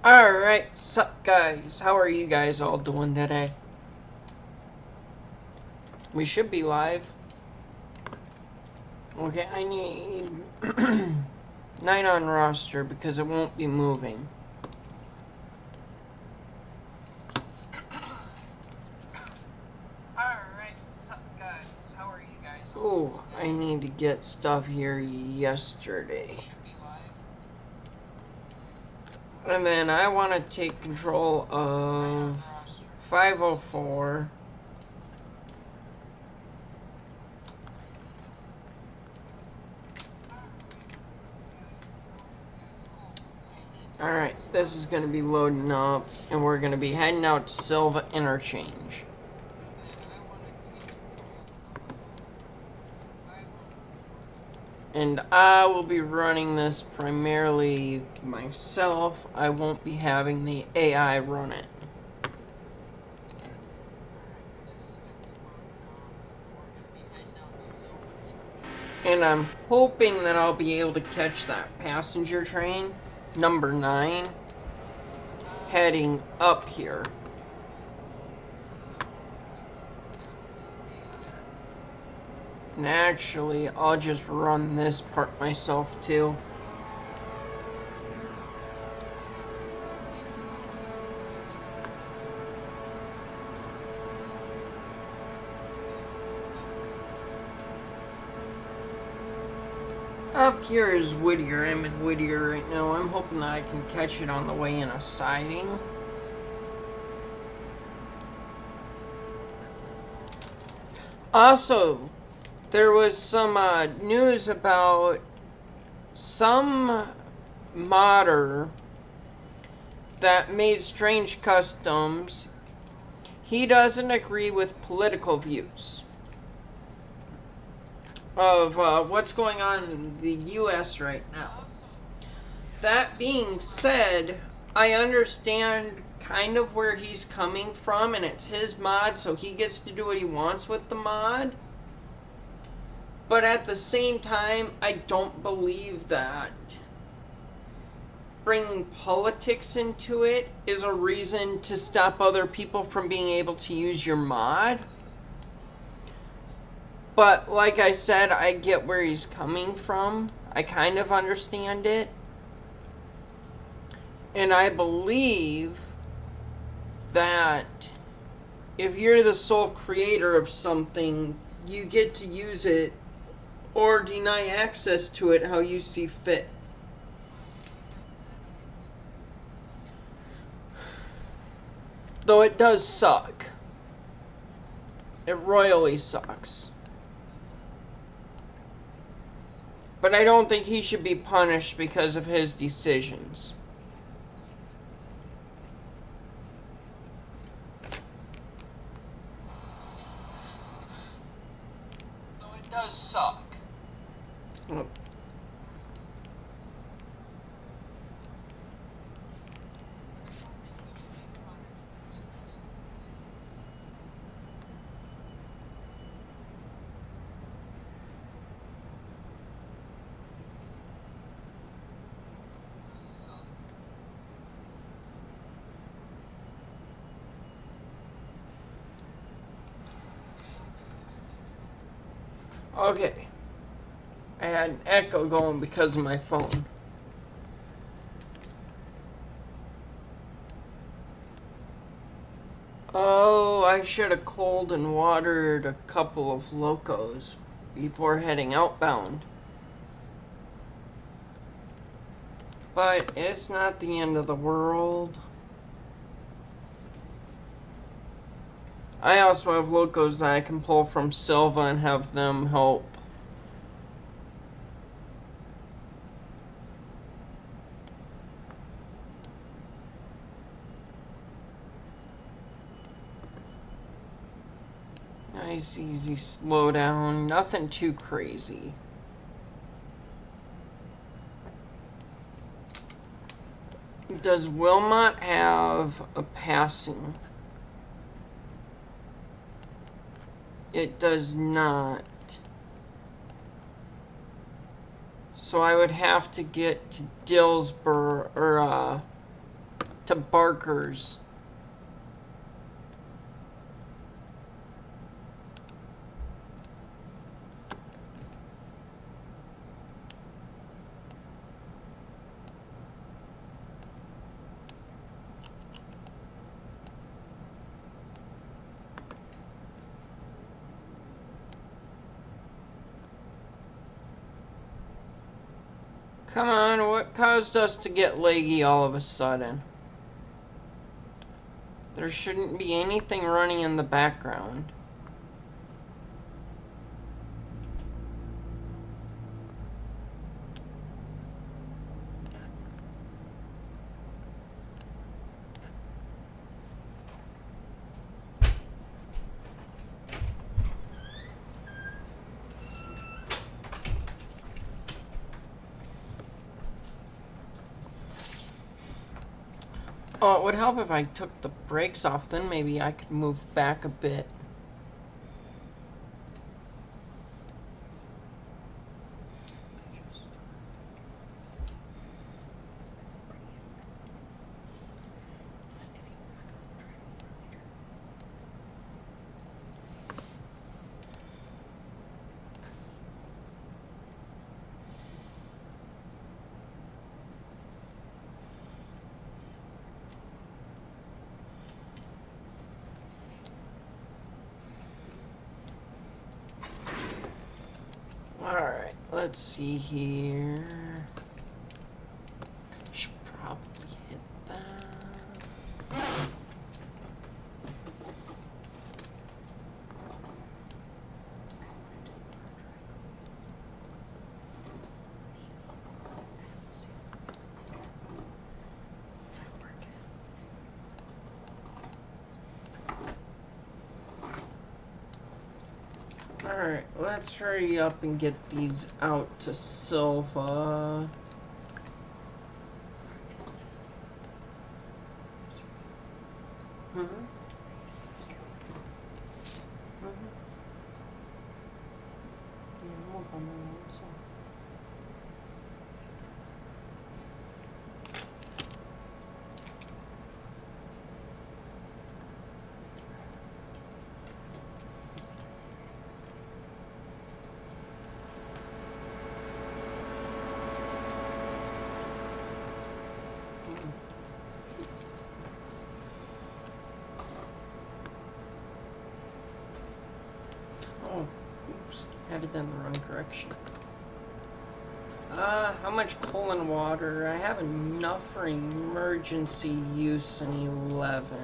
Alright, sup guys, how are you guys all doing today? We should be live. Okay, I need 9 on roster because it won't be moving. Alright, sup guys, how are you guys all doing today? Oh, I need to get stuff here yesterday. And then I want to take control of 504. Alright, this is going to be loading up, and we're going to be heading out to Silva Interchange. And I will be running this primarily myself. I won't be having the AI run it. And I'm hoping that I'll be able to catch that passenger train, number 9, heading up here. And actually, I'll just run this part myself too. Up here is Whittier. I'm in Whittier right now. I'm hoping that I can catch it on the way in a siding. Also, there was some news about some modder that made strange customs. He doesn't agree with political views of what's going on in the US right now. That being said, I understand kind of where he's coming from, and it's his mod, so he gets to do what he wants with the mod. But at the same time, I don't believe that bringing politics into it is a reason to stop other people from being able to use your mod. But like I said, I get where he's coming from. I kind of understand it. And I believe that if you're the sole creator of something, you get to use it or deny access to it how you see fit. Though it does suck. It royally sucks. But I don't think he should be punished because of his decisions. Though it does suck. Okay. I had an echo going because of my phone. Oh, I should have cold and watered a couple of locos before heading outbound. But it's not the end of the world. I also have locos that I can pull from Silva and have them help. Nice, easy slowdown. Nothing too crazy. Does Wilmot have a passing? It does not. So I would have to get to Dillsborough, or, to Barker's. Come on, what caused us to get laggy all of a sudden? There shouldn't be anything running in the background. Oh, it would help if I took the brakes off, then maybe I could move back a bit. Alright, let's see here. Should probably hit that. Alright, let's hurry up and get these out to Silva. Oh, oops, headed in the wrong direction. How much coal and water? I have enough for emergency use in 11.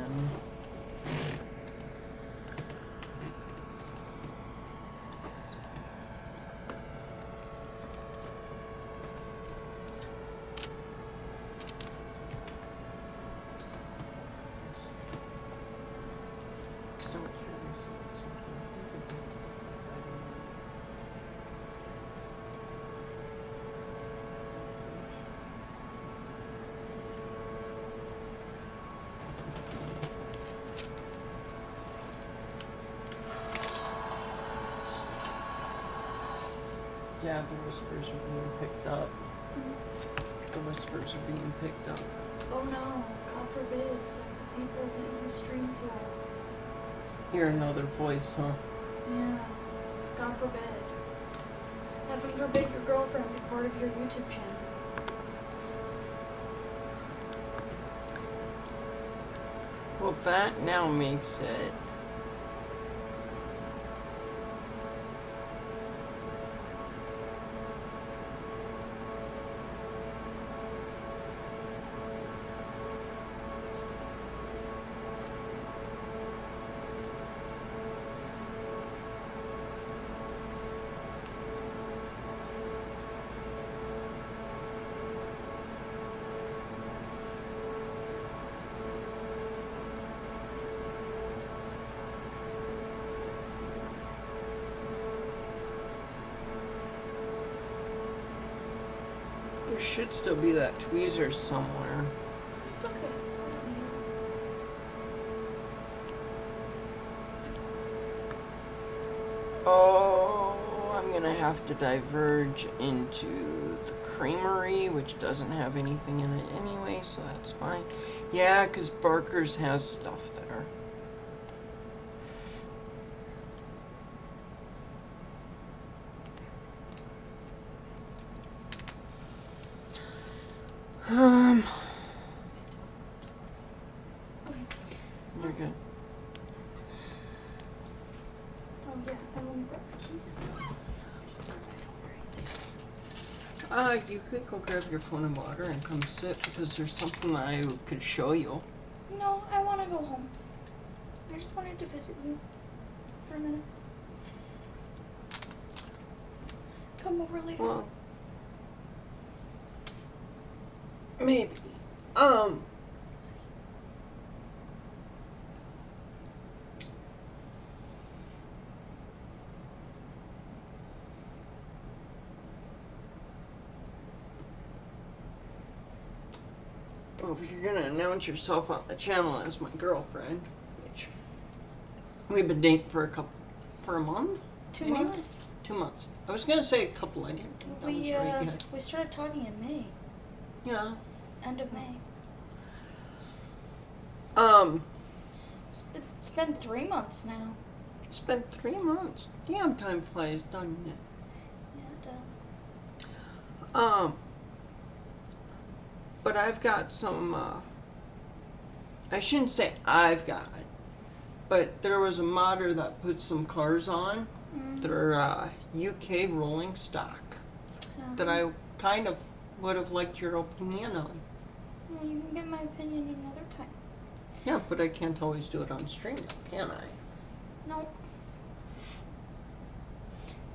Yeah, the whispers are being picked up. The whispers are being picked up. Oh no, God forbid, like the people that you stream for. Hear another voice, huh? Yeah, God forbid. Heaven forbid your girlfriend be part of your YouTube channel. Well, that now makes it. There should still be that tweezer somewhere. It's okay. Oh, I'm gonna have to diverge into the creamery, which doesn't have anything in it anyway, so that's fine. Yeah, because Barker's has stuff there. You're good. Oh yeah, I only brought my keys. You could go grab your phone and water and come sit, because there's something I could show you. No, I want to go home. I just wanted to visit you for a minute. Come over later. Well, maybe. Well, if you're gonna announce yourself on the channel as my girlfriend, which we've been dating for a month? 2 Anyway? months. 2 months. I was gonna say a couple, I didn't think that was right yet. We started talking in May. Yeah. End of May. It's been 3 months now. It's been 3 months. Damn, time flies, doesn't it? Yeah, it does. But I've got some, I shouldn't say I've got, but there was a modder that put some cars on. They're UK rolling stock that I kind of would have liked your opinion on. Well, you can get my opinion another time. Yeah, but I can't always do it on stream, though, can I? No.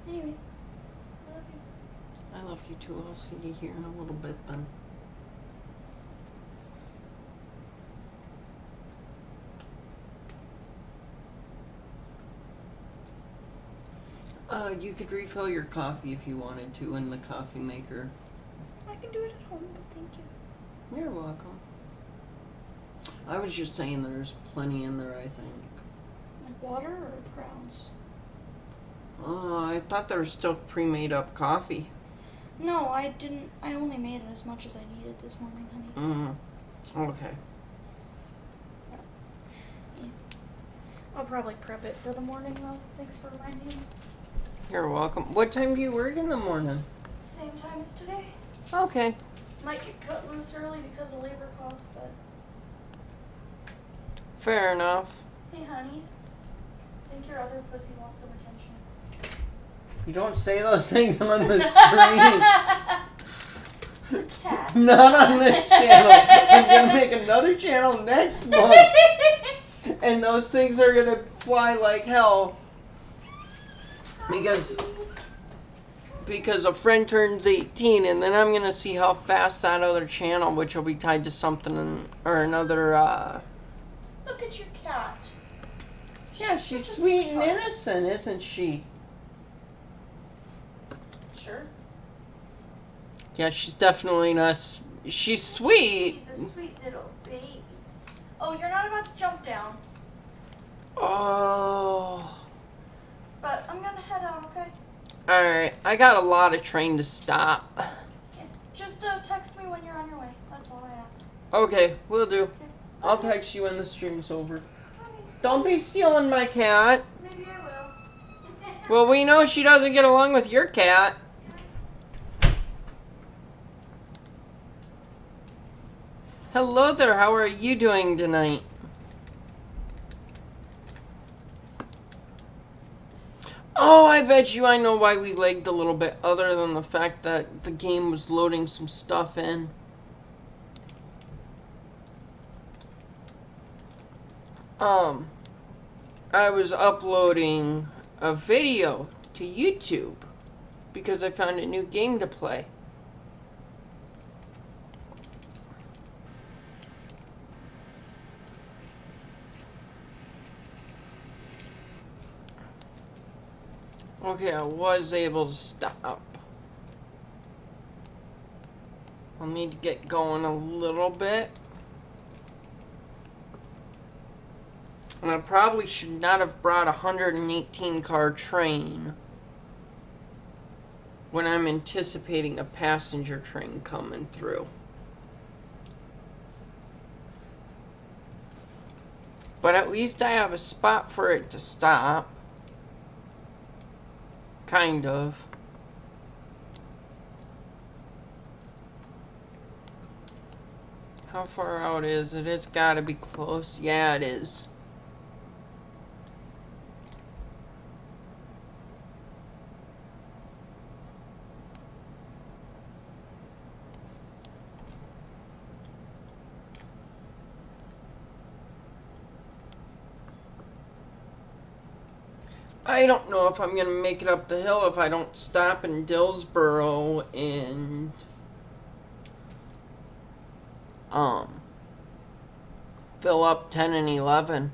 Anyway, I love you. I love you too. I'll see you here in a little bit then. You could refill your coffee if you wanted to in the coffee maker. I can do it at home, but thank you. You're welcome. I was just saying there's plenty in there, I think. Like water or grounds? I thought there was still pre-made up coffee. No, I didn't. I only made as much as I needed this morning, honey. Okay. Yeah. I'll probably prep it for the morning, though. Thanks for reminding me. You're welcome. What time do you work in the morning? Same time as today. Okay. Might get cut loose early because of labor costs, but... Fair enough. Hey, honey. I think your other pussy wants some attention. You don't say those things on the screen. It's a cat. Not on this channel. I'm gonna make another channel next month. And those things are gonna fly like hell. Because a friend turns 18, and then I'm gonna see how fast that other channel, which will be tied to something or another, Look at your cat. Yeah, she's sweet and innocent, isn't she? Sure. Yeah, she's definitely not. She's sweet. She's a sweet little baby. Oh, you're not about to jump down. Oh. But I'm gonna head out, okay? Alright, I got a lot of train to stop. Yeah. Just text me when you're on your way. That's all I ask. Okay, will do. Okay. I'll text you when the stream's over. Okay. Don't be stealing my cat. Maybe I will. Well, we know she doesn't get along with your cat. Hello there, how are you doing tonight? Oh, I bet you I know why we lagged a little bit, other than the fact that the game was loading some stuff in. I was uploading a video to YouTube because I found a new game to play. Okay, I was able to stop. I'll need to get going a little bit. And I probably should not have brought a 118 car train. when I'm anticipating a passenger train coming through. But at least I have a spot for it to stop. Kind of. How far out is it? It's gotta be close. Yeah, it is. I don't know if I'm going to make it up the hill if I don't stop in Dillsboro and fill up 10 and 11.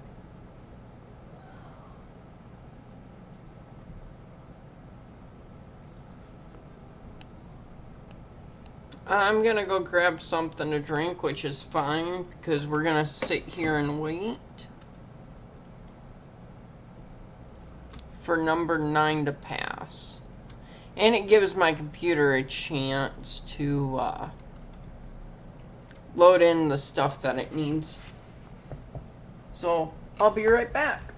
I'm going to go grab something to drink, which is fine because we're going to sit here and wait for number 9 to pass. And it gives my computer a chance to load in the stuff that it needs. So, I'll be right back.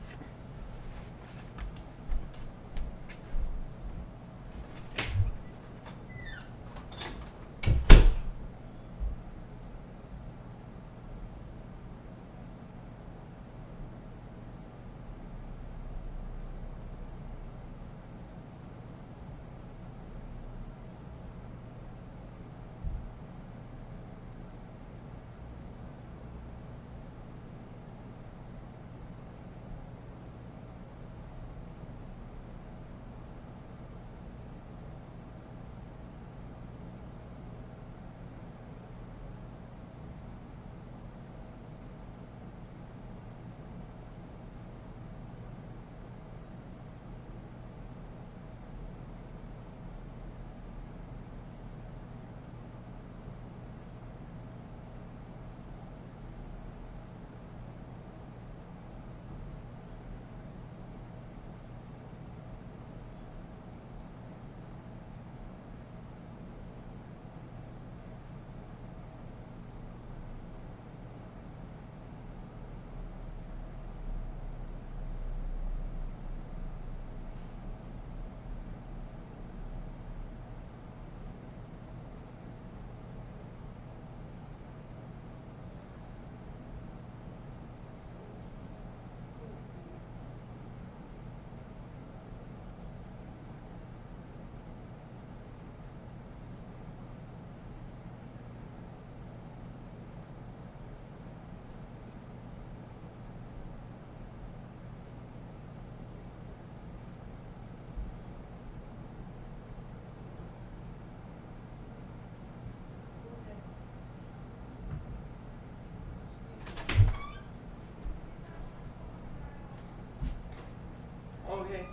Okay.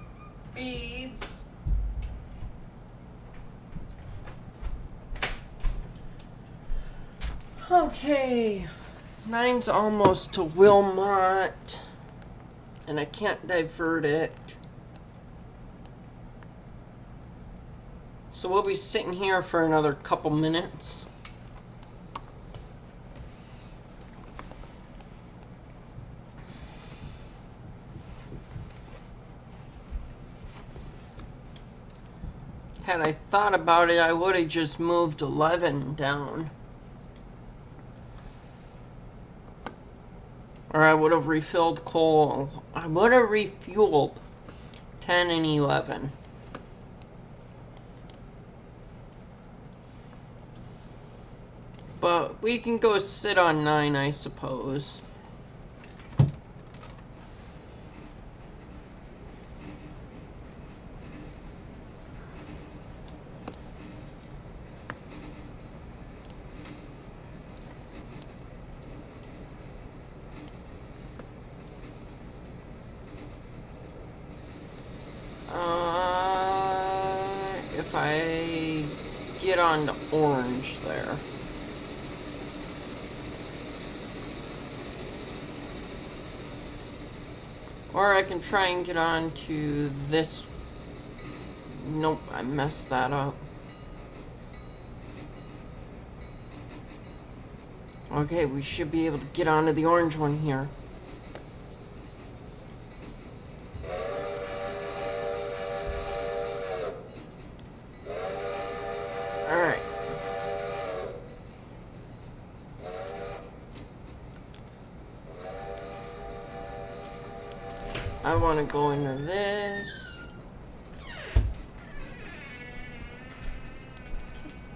Beads. Okay. 9's almost to Wilmot. And I can't divert it. So we'll be sitting here for another couple minutes. Had I thought about it, I would have just moved 11 down. Or I would have refilled coal. I would have refueled 10 and 11. But we can go sit on 9, I suppose. If I get on to orange there. Or I can try and get on to this Nope, I messed that up. Okay, we should be able to get onto the orange one here. Alright. I want to go into this.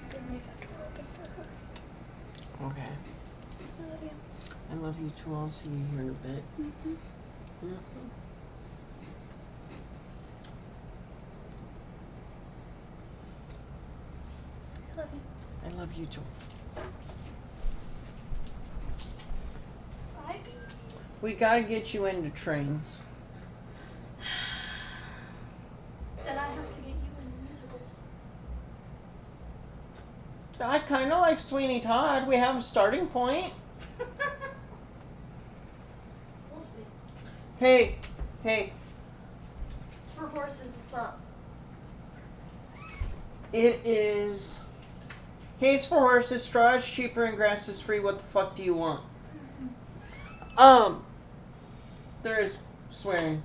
Then leave that door open for her. Okay. I love you. I love you too. I'll see you here in a bit. I love you. I love you too. Bye. We gotta get you into trains. Then I have to get you into musicals. I kind of like Sweeney Todd. We have a starting point. We'll see. Hey. It's for horses. What's up? It is. Hay's for horses, straw is cheaper, and grass is free. What the fuck do you want? There is swearing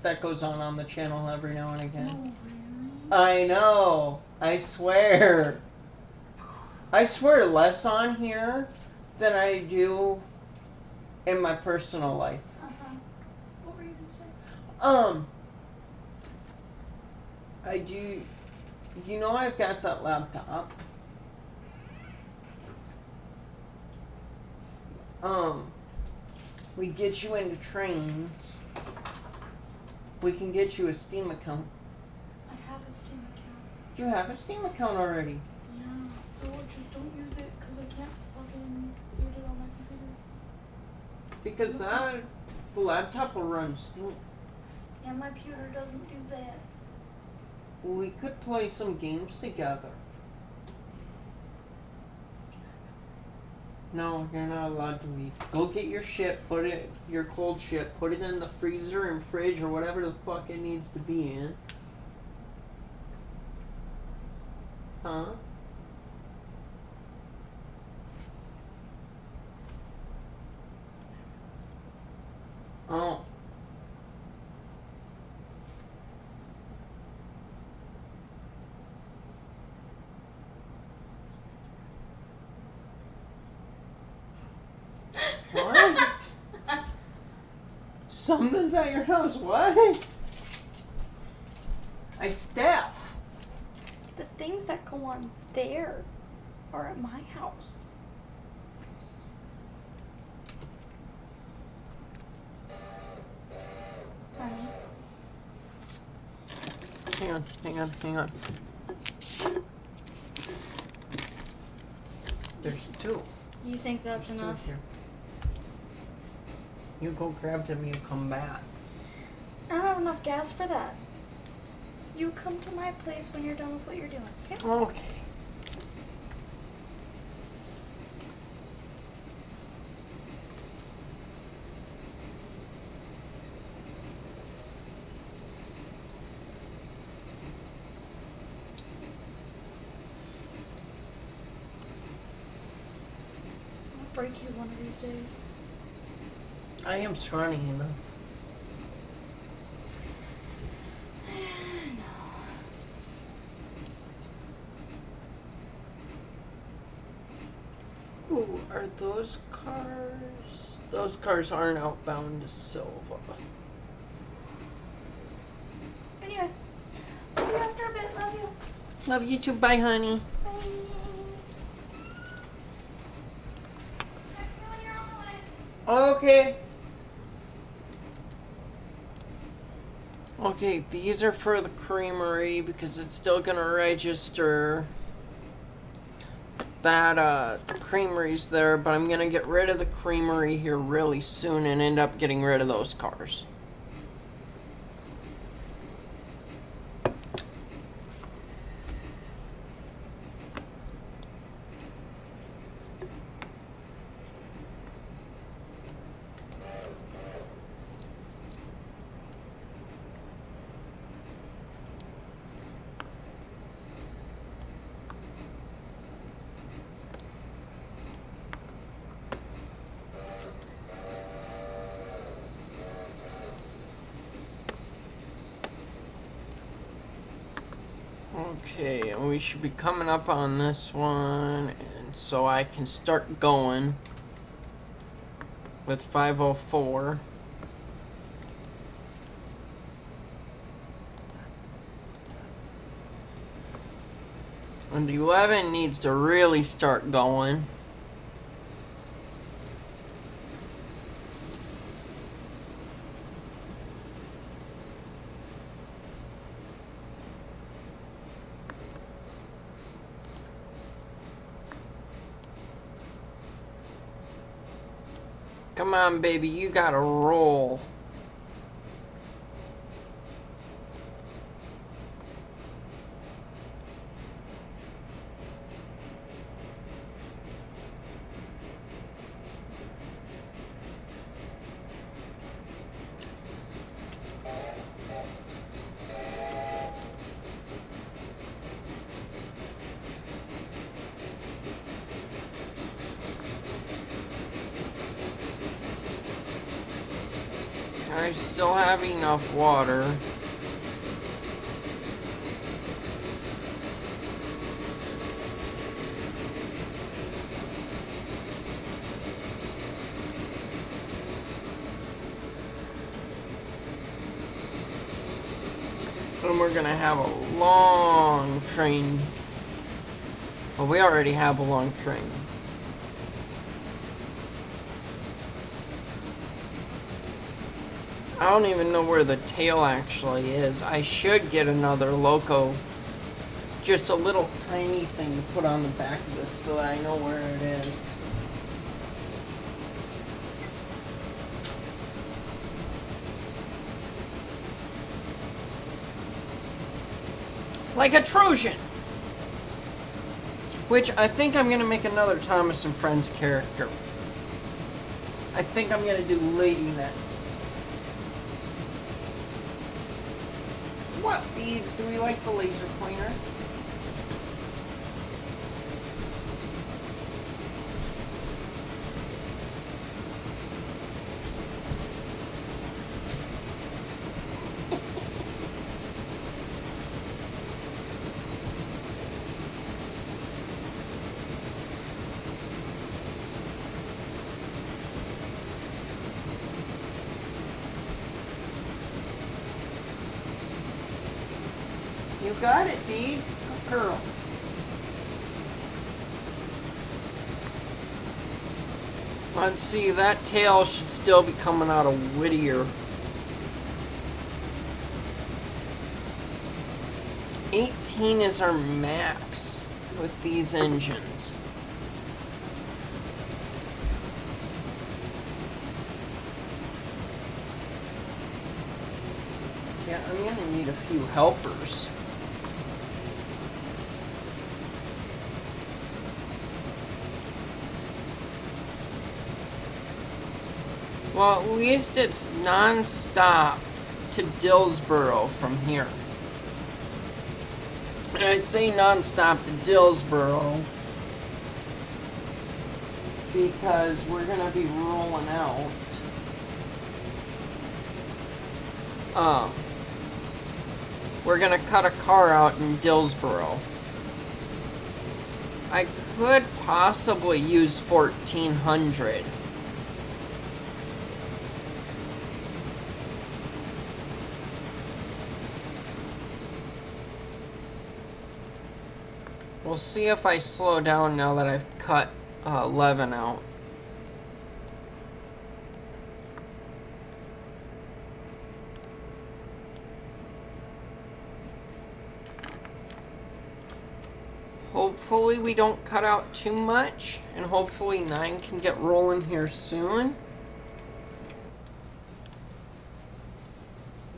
that goes on the channel every now and again. Oh, I really? know. I swear. I swear less on here than I do in my personal life. What were you gonna say? I do. You know, I've got that laptop. We get you into trains. We can get you a Steam account. I have a Steam account. You have a Steam account already. Yeah. Oh, just don't use it because I can't fucking use it on my computer. Because the laptop will run Steam. Yeah, my computer doesn't do that. We could play some games together. No, you're not allowed to leave. Go get your shit, your cold shit, put it in the freezer and fridge or whatever the fuck it needs to be in. Huh? Oh. What? Something's at your house. What? I step. The things that go on there are at my house. Honey. Hang on. There's two. You think that's There's two enough? here. You go grab them, you come back. I don't have enough gas for that. You come to my place when you're done with what you're doing, okay? Okay. I'll break you one of these days. I am scrawny enough. Ooh, are those cars? Those cars aren't outbound to Silva. Anyway, see you after a bit. Love you. Love you too. Bye, honey. Bye. Text me when you're on the way. Okay. Okay, these are for the creamery because it's still gonna register that the creamery's there, but I'm gonna get rid of the creamery here really soon and end up getting rid of those cars. Okay, and we should be coming up on this one, and so I can start going with 504. And 11 needs to really start going. Come on, baby, you gotta roll. I still have enough water. And we're gonna have a long train. Well, we already have a long train. I don't even know where the tail actually is. I should get another loco. Just a little tiny thing to put on the back of this so that I know where it is. Like a Trojan. Which I think I'm going to make another Thomas and Friends character. I think I'm going to do Lady next. What beads? Do we like the laser pointer? You got it, beads. Good girl. Let's see, that tail should still be coming out of Whittier. 18 is our max with these engines. Yeah, I'm gonna need a few helpers. Well, at least it's non-stop to Dillsboro from here. And I say non-stop to Dillsboro because we're going to be rolling out. We're going to cut a car out in Dillsboro. I could possibly use 1400. We'll see if I slow down now that I've cut 11 out. Hopefully we don't cut out too much, and hopefully 9 can get rolling here soon.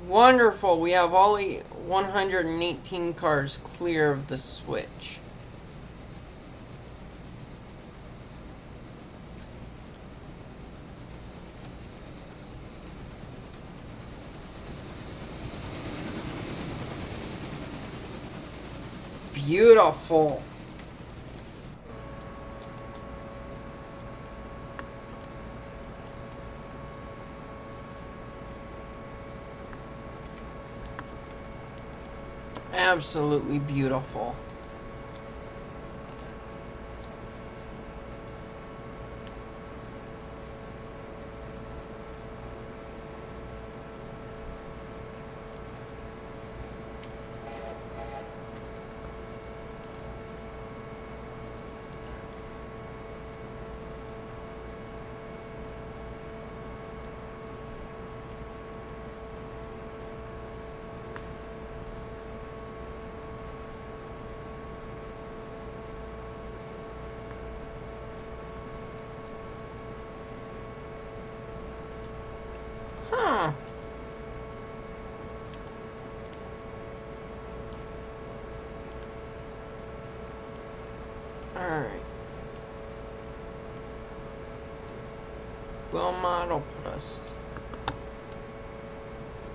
Wonderful, we have all 118 cars clear of the switch. Beautiful. Absolutely beautiful. Huh. Alright. Well, model put us.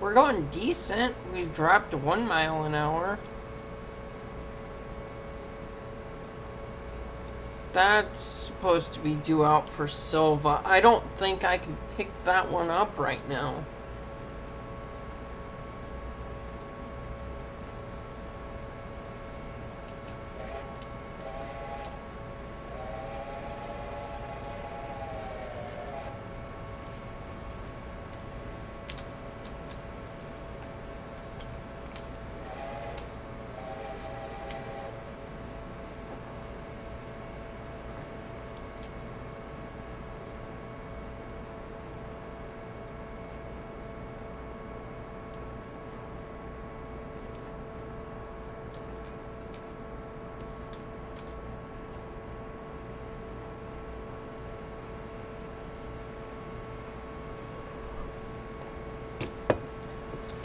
We're going decent. We've dropped to 1 mile an hour. That's supposed to be due out for Silva. I don't think I can pick that one up right now.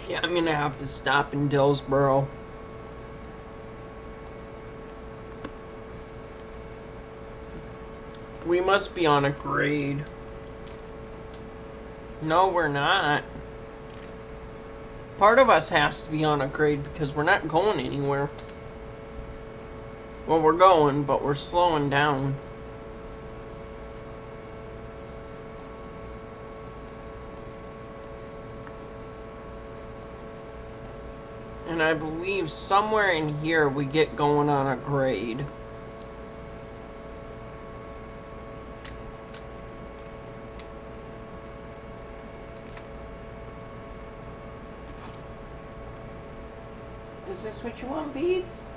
Yeah, I'm gonna have to stop in Dillsboro. We must be on a grade. No, we're not. Part of us has to be on a grade because we're not going anywhere. Well, we're going, but we're slowing down. And I believe somewhere in here we get going on a grade. Is this what you want, Beads?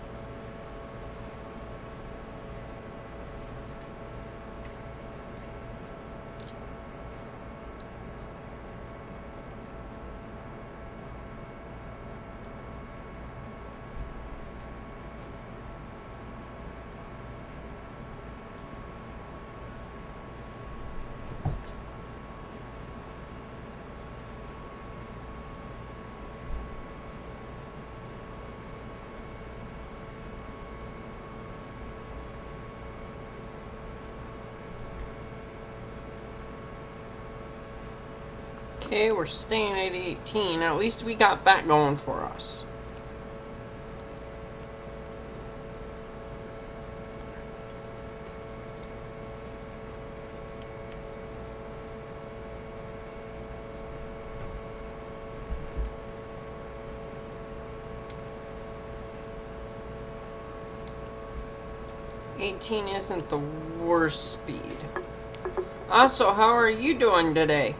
Okay, we're staying at 18. At least we got that going for us. $18 isn't the worst speed. Also, how are you doing today?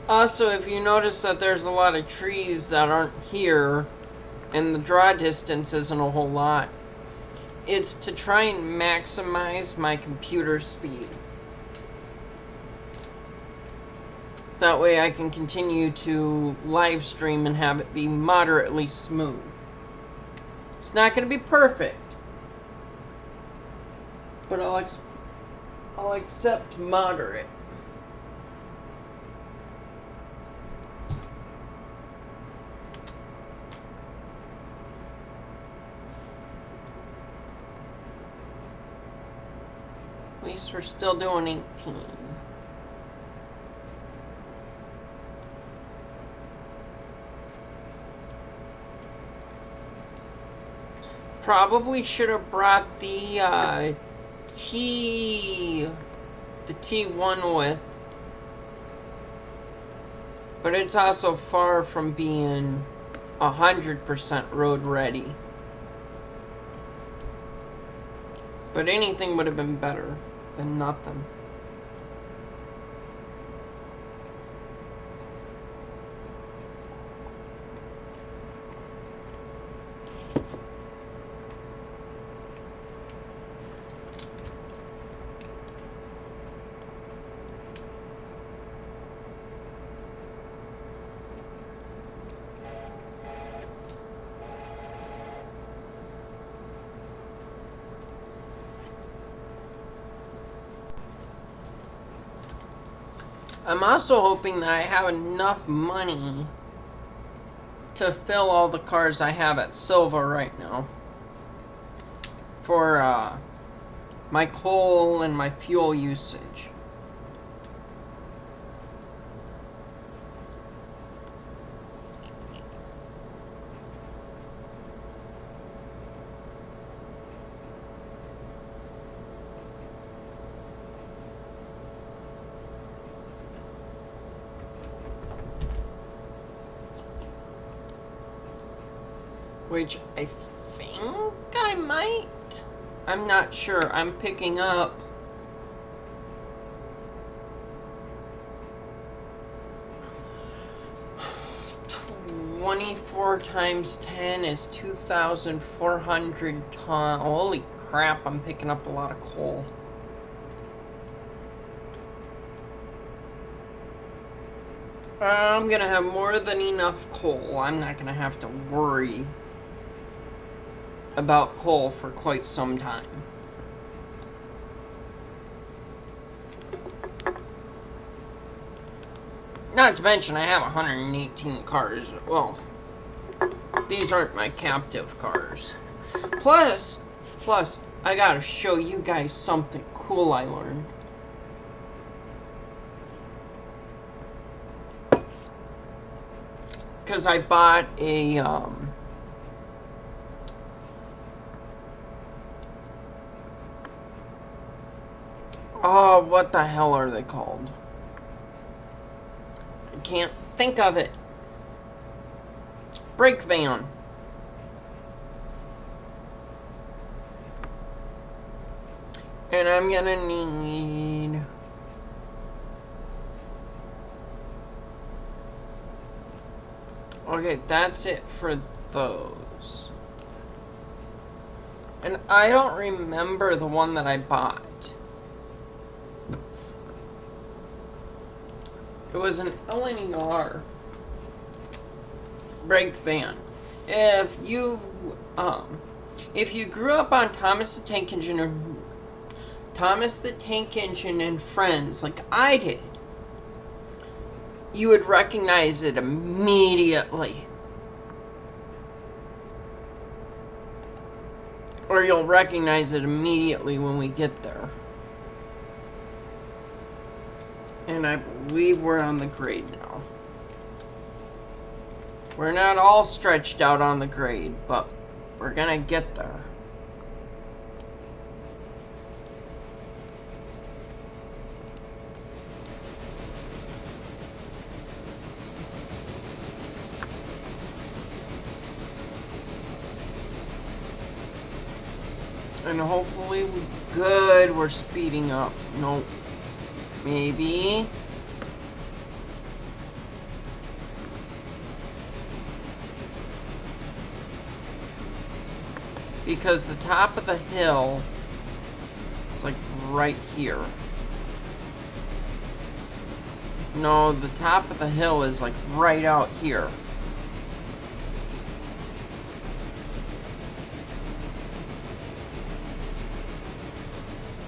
Also, if you notice that there's a lot of trees that aren't here, and the draw distance isn't a whole lot, it's to try and maximize my computer speed. That way I can continue to live stream and have it be moderately smooth. It's not going to be perfect, but I'll accept moderate. At least we're still doing 18. Probably should have brought the the T1 width, but it's also far from being 100% road ready. But anything would have been better than nothing. I'm also hoping that I have enough money to fill all the cars I have at Silva right now for my coal and my fuel usage. Which I think I might. I'm not sure. I'm picking up $24 times 10 is 2,400 tons. Holy crap, I'm picking up a lot of coal. I'm gonna have more than enough coal. I'm not gonna have to worry about coal for quite some time. Not to mention I have 118 cars. Well, these aren't my captive cars. Plus, I gotta show you guys something cool I learned. Because I bought a, oh, what the hell are they called? I can't think of it. Brake van. And I'm gonna need... Okay, that's it for those. And I don't remember the one that I bought. It was an LNER brake van. If you grew up on Thomas the Tank Engine and Friends like I did, you would recognize it immediately. Or you'll recognize it immediately when we get there. And I believe we're on the grade now. We're not all stretched out on the grade, but we're gonna get there. And hopefully, good, we're speeding up. Nope. Maybe. Because the top of the hill is like right here. No, the top of the hill is like right out here.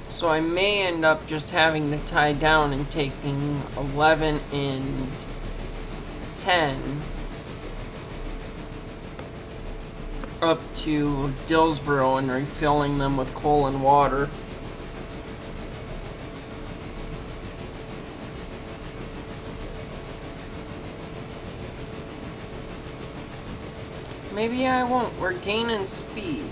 So I may end up just having to tie down and taking 11 and 10 up to Dillsboro and refilling them with coal and water. Maybe I won't. We're gaining speed.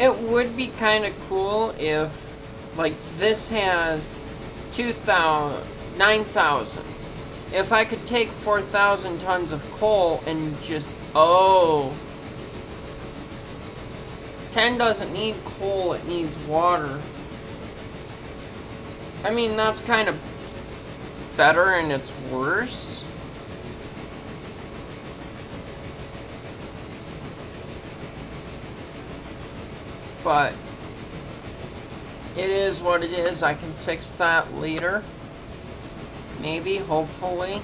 It would be kind of cool if, like, this has 9,000. If I could take 4,000 tons of coal and just, 10 doesn't need coal, it needs water. I mean, that's kind of better and it's worse. But it is what it is. I can fix that later. Maybe, hopefully.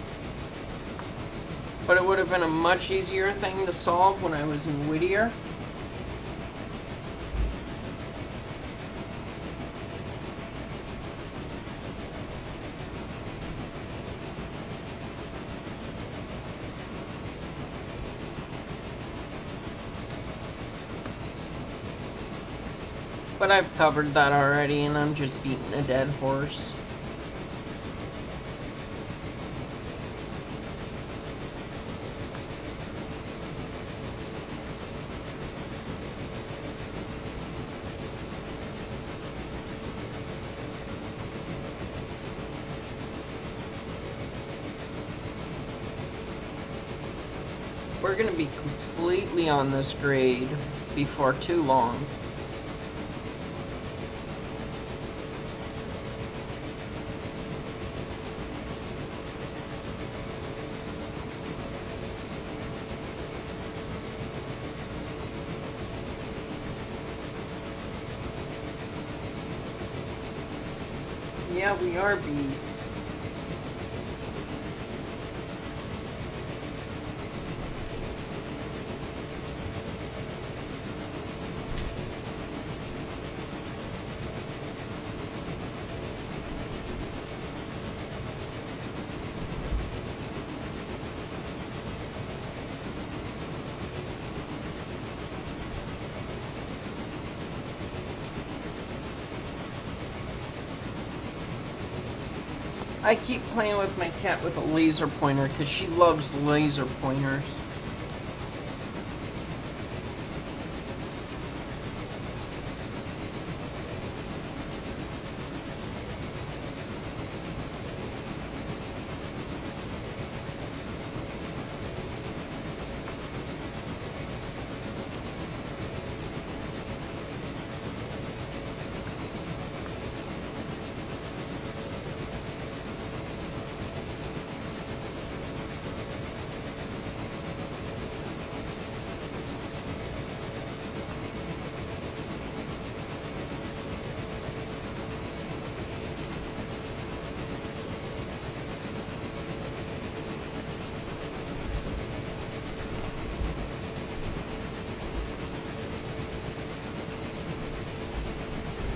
But it would have been a much easier thing to solve when I was in Whittier. But I've covered that already, and I'm just beating a dead horse. We're gonna be completely on this grade before too long. Yeah, we are beads. I keep playing with my cat with a laser pointer because she loves laser pointers.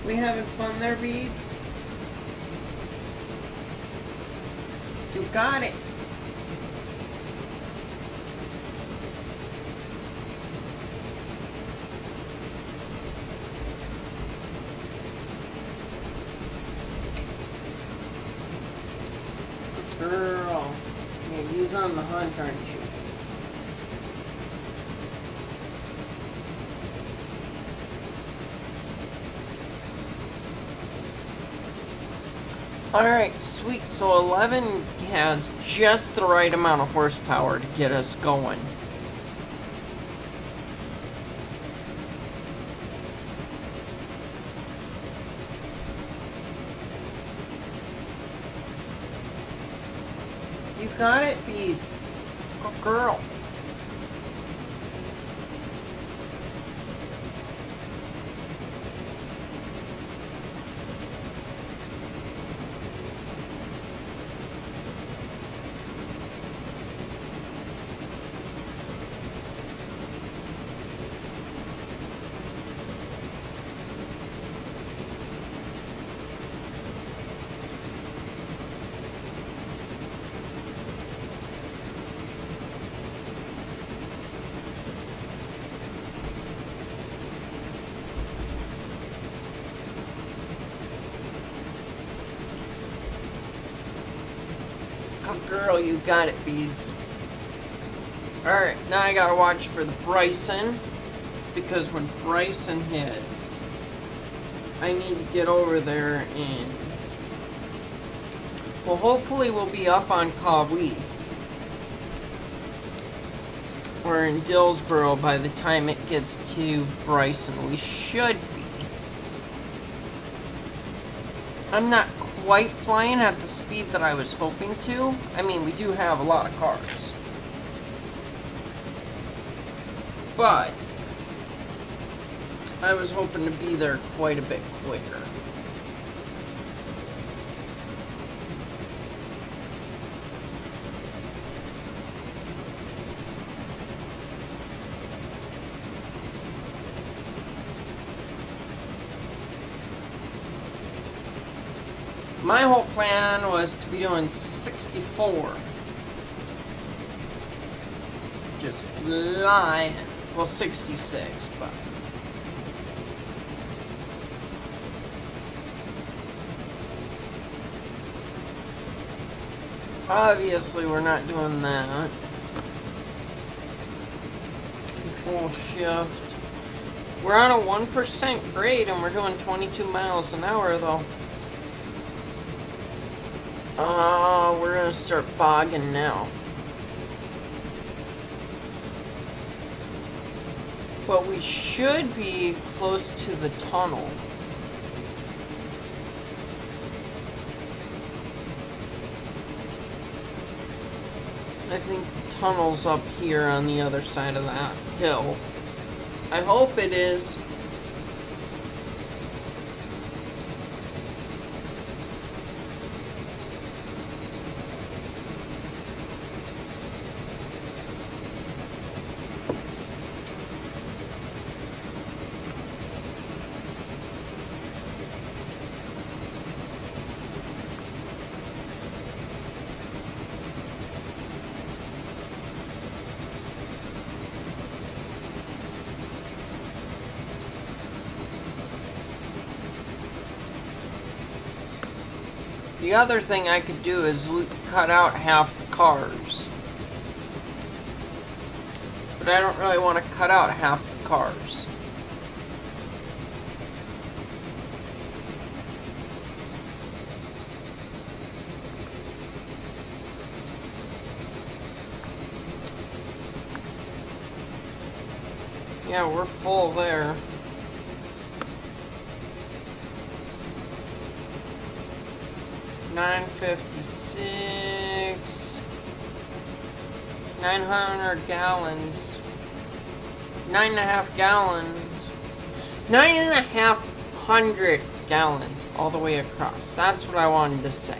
We having fun there, Beads? You got it. Good girl. Yeah, you's on the hunt, aren't you? Alright, sweet. So 11 has just the right amount of horsepower to get us going. You got it, Beads. Good girl. Good girl, you got it, Beads. Alright, now I gotta watch for the Bryson. because when Bryson hits, I need to get over there and... Well, hopefully we'll be up on Kawhi. Or in Dillsboro by the time it gets to Bryson. We should be. I'm not quite flying at the speed that I was hoping to. I mean, we do have a lot of cars. But I was hoping to be there quite a bit quicker. My whole plan was to be doing 64. Just flying. Well, 66, but... Obviously, we're not doing that. Control shift. We're on a 1% grade and we're doing 22 miles an hour, though. We're gonna start bogging now. But we should be close to the tunnel. I think the tunnel's up here on the other side of that hill. I hope it is. The other thing I could do is cut out half the cars. But I don't really want to cut out half the cars. Yeah, we're full there. $9.56. 900 gallons. 9.5 gallons. 9,500 gallons all the way across. That's what I wanted to say.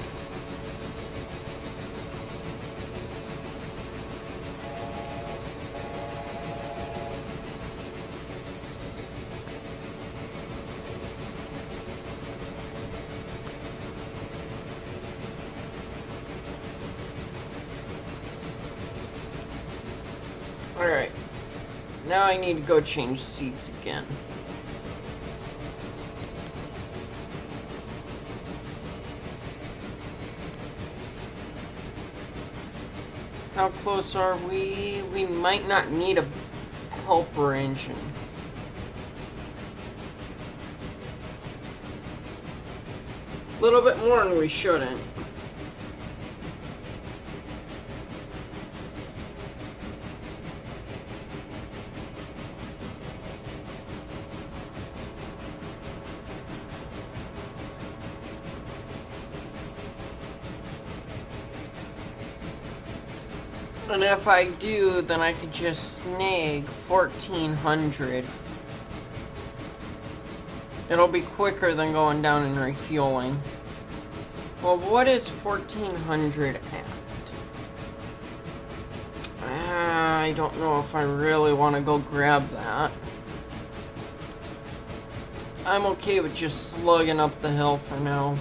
Alright, now I need to go change seats again. How close are we? We might not need a helper engine. A little bit more than we shouldn't. And if I do, then I could just snag 1,400. It'll be quicker than going down and refueling. Well, what is 1,400 at? I don't know if I really want to go grab that. I'm okay with just slugging up the hill for now.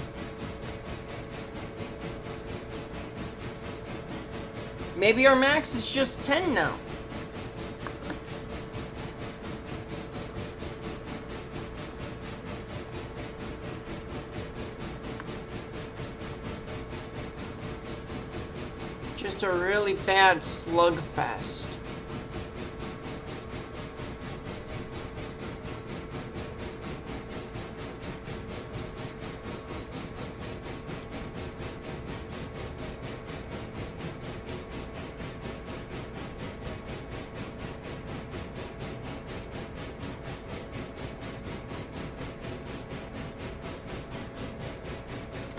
Maybe our max is just 10 now. Just a really bad slugfest.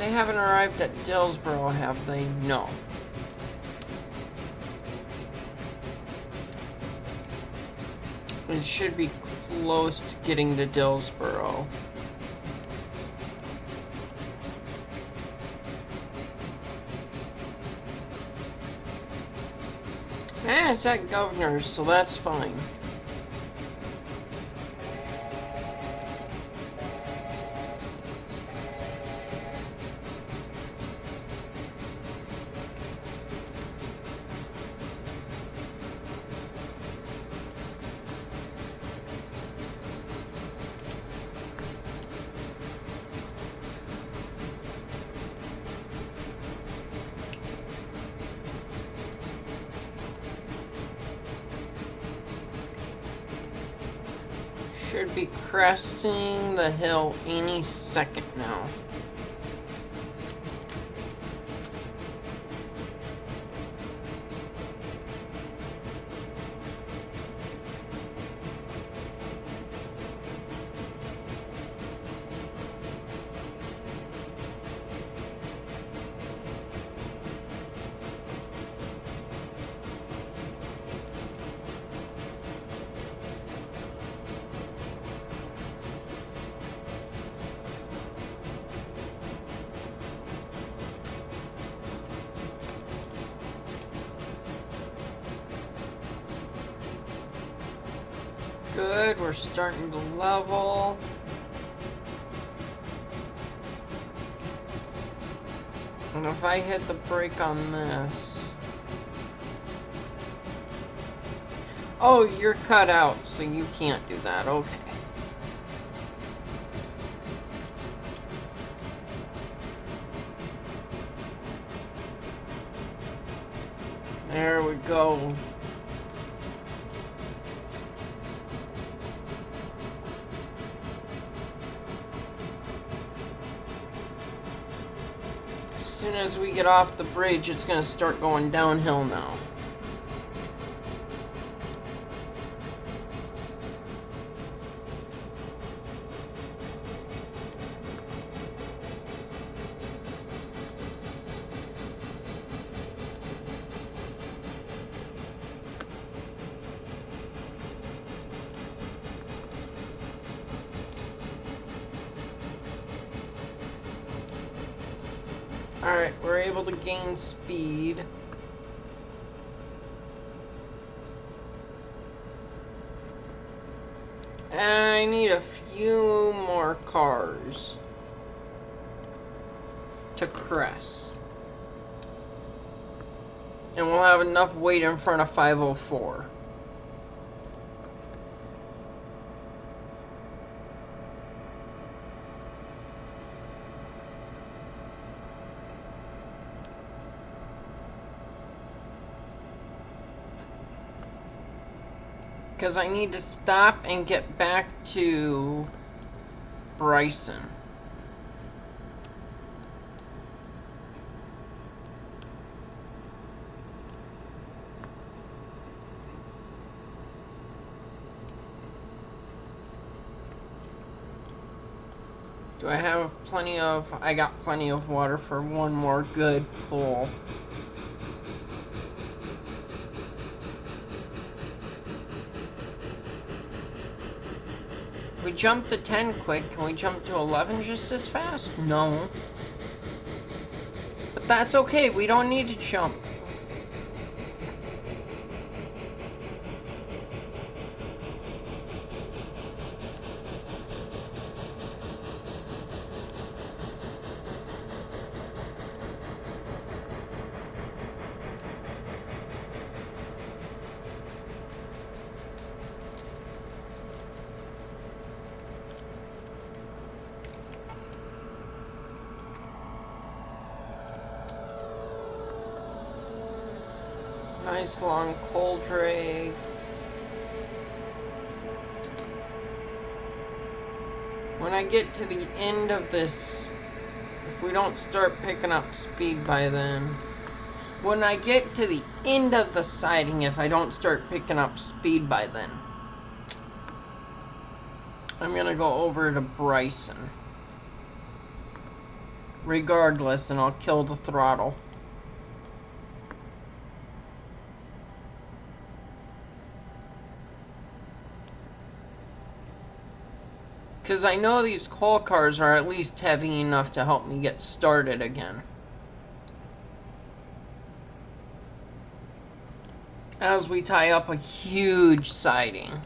They haven't arrived at Dillsboro, have they? No. It should be close to getting to Dillsboro. It's at Governor's, so that's fine. Should be cresting the hill any second now. Good, we're starting to level. And if I hit the brake on this... Oh, you're cut out, so you can't do that. Okay. There we go. As soon as we get off the bridge, it's going to start going downhill now. Alright, we're able to gain speed. And I need a few more cars to crest. And we'll have enough weight in front of 504. Because I need to stop and get back to Bryson. Do I have plenty of... I got plenty of water for one more good pull. We jumped to 10 quick. Can we jump to 11 just as fast? No. But that's okay. We don't need to jump. Nice long coal drag. When I get to the end of this, if we don't start picking up speed by then, when I get to the end of the siding, if I don't start picking up speed by then, I'm gonna go over to Bryson. regardless, and I'll kill the throttle. Because I know these coal cars are at least heavy enough to help me get started again. As we tie up a huge siding.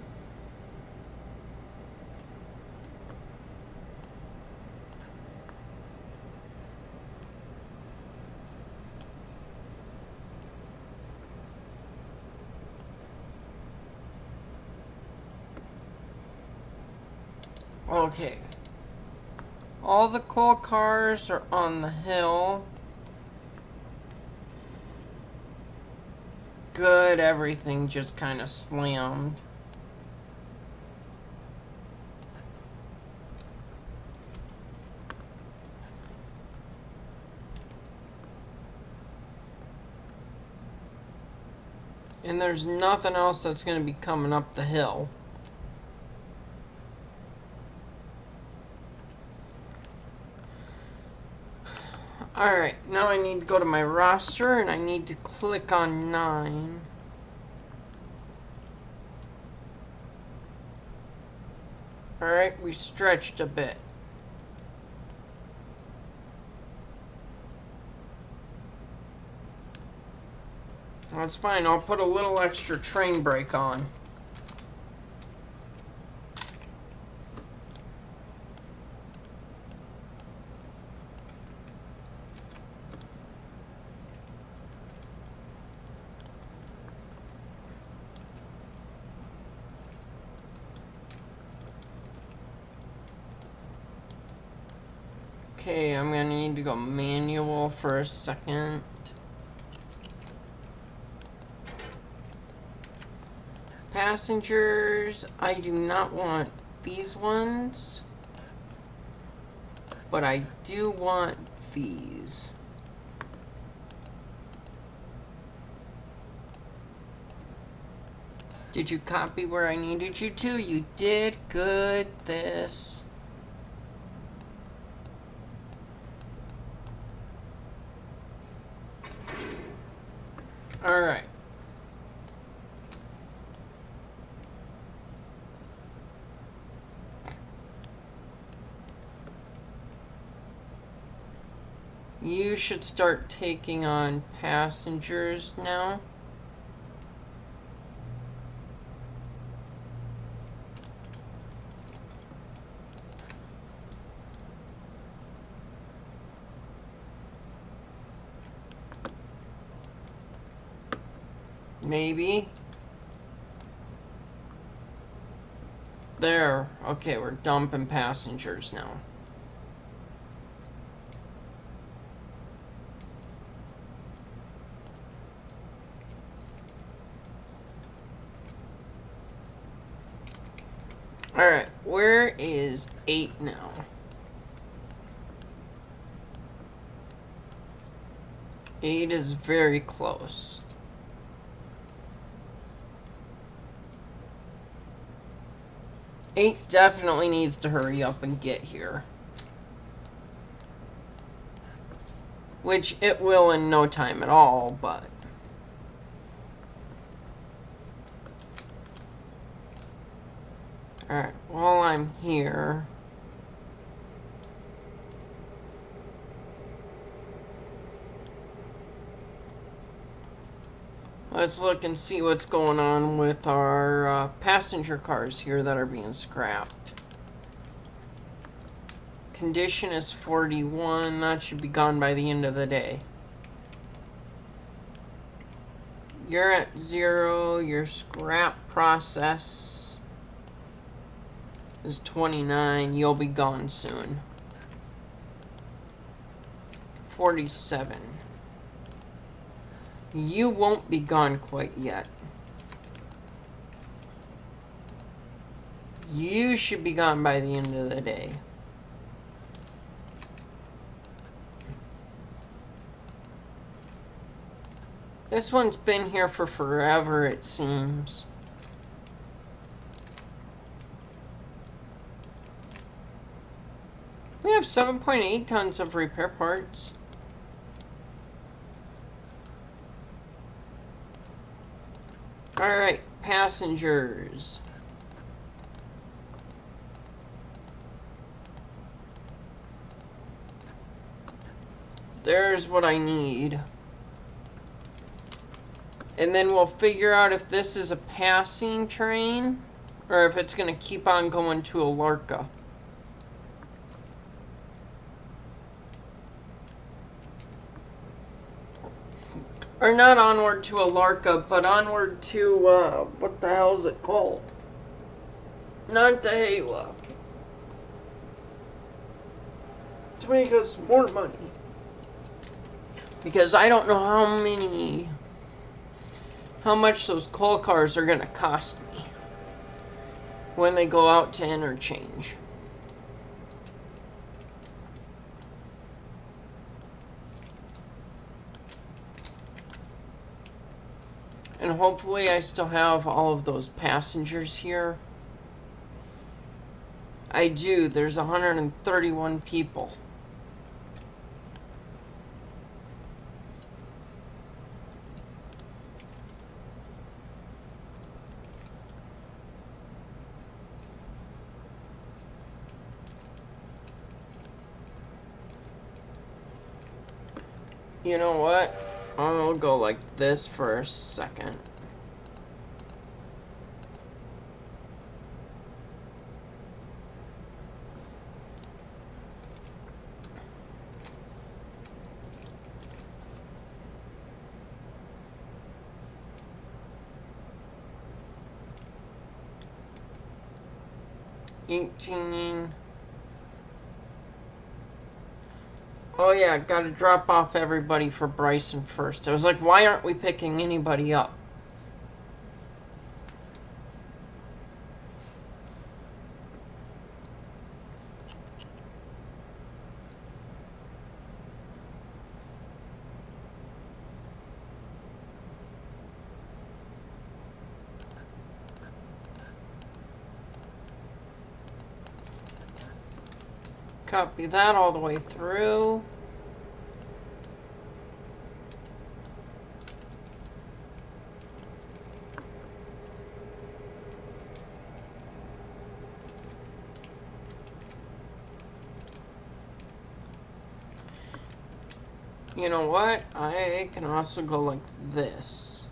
Okay. All the coal cars are on the hill. Good, everything just kind of slammed. And there's nothing else that's going to be coming up the hill. Alright, now I need to go to my roster and I need to click on 9. Alright, we stretched a bit. That's fine, I'll put a little extra train brake on. Okay, I'm gonna need to go manual for a second. Passengers, I do not want these ones, but I do want these. Did you copy where I needed you to? You did. Good. This. Alright. You should start taking on passengers now. Maybe. There. Okay, we're dumping passengers now. Alright, where is 8 now? Eight is very close. Eight definitely needs to hurry up and get here. Which it will in no time at all, but... Alright, while I'm here... Let's look and see what's going on with our passenger cars here that are being scrapped. Condition is 41. That should be gone by the end of the day. You're at 0. Your scrap process is 29. You'll be gone soon. 47. You won't be gone quite yet. You should be gone by the end of the day. This one's been here for forever, it seems. We have have 7.8 tons of repair parts. Alright, passengers. There's what I need. And then we'll figure out if this is a passing train or if it's going to keep on going to ALCo. Or not onward to ALCo, but onward to, what the hell is it called? Not the Halo. To make us more money. Because I don't know how much those coal cars are going to cost me when they go out to interchange. And hopefully I still have all of those passengers here. I do. There's 131 people. You know what? I'll go like this for a second. Oh yeah, gotta drop off everybody for Bryson first. I was like, why aren't we picking anybody up? Copy that all the way through. You know what? I can also go like this.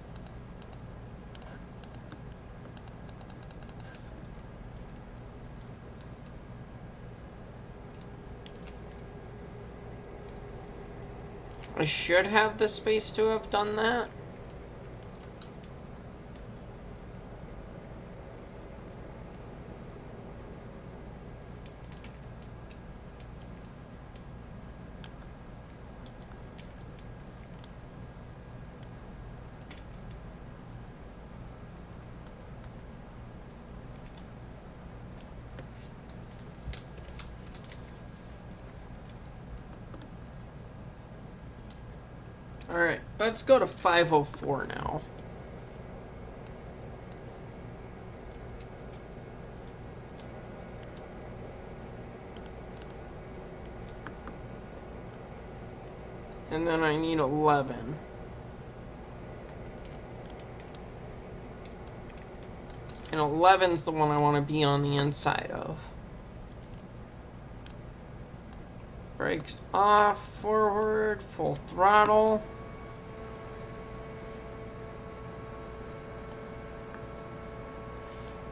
I should have the space to have done that. Alright, let's go to 504 now. And then I need 11. And 11's the one I want to be on the inside of. Brakes off, forward, full throttle.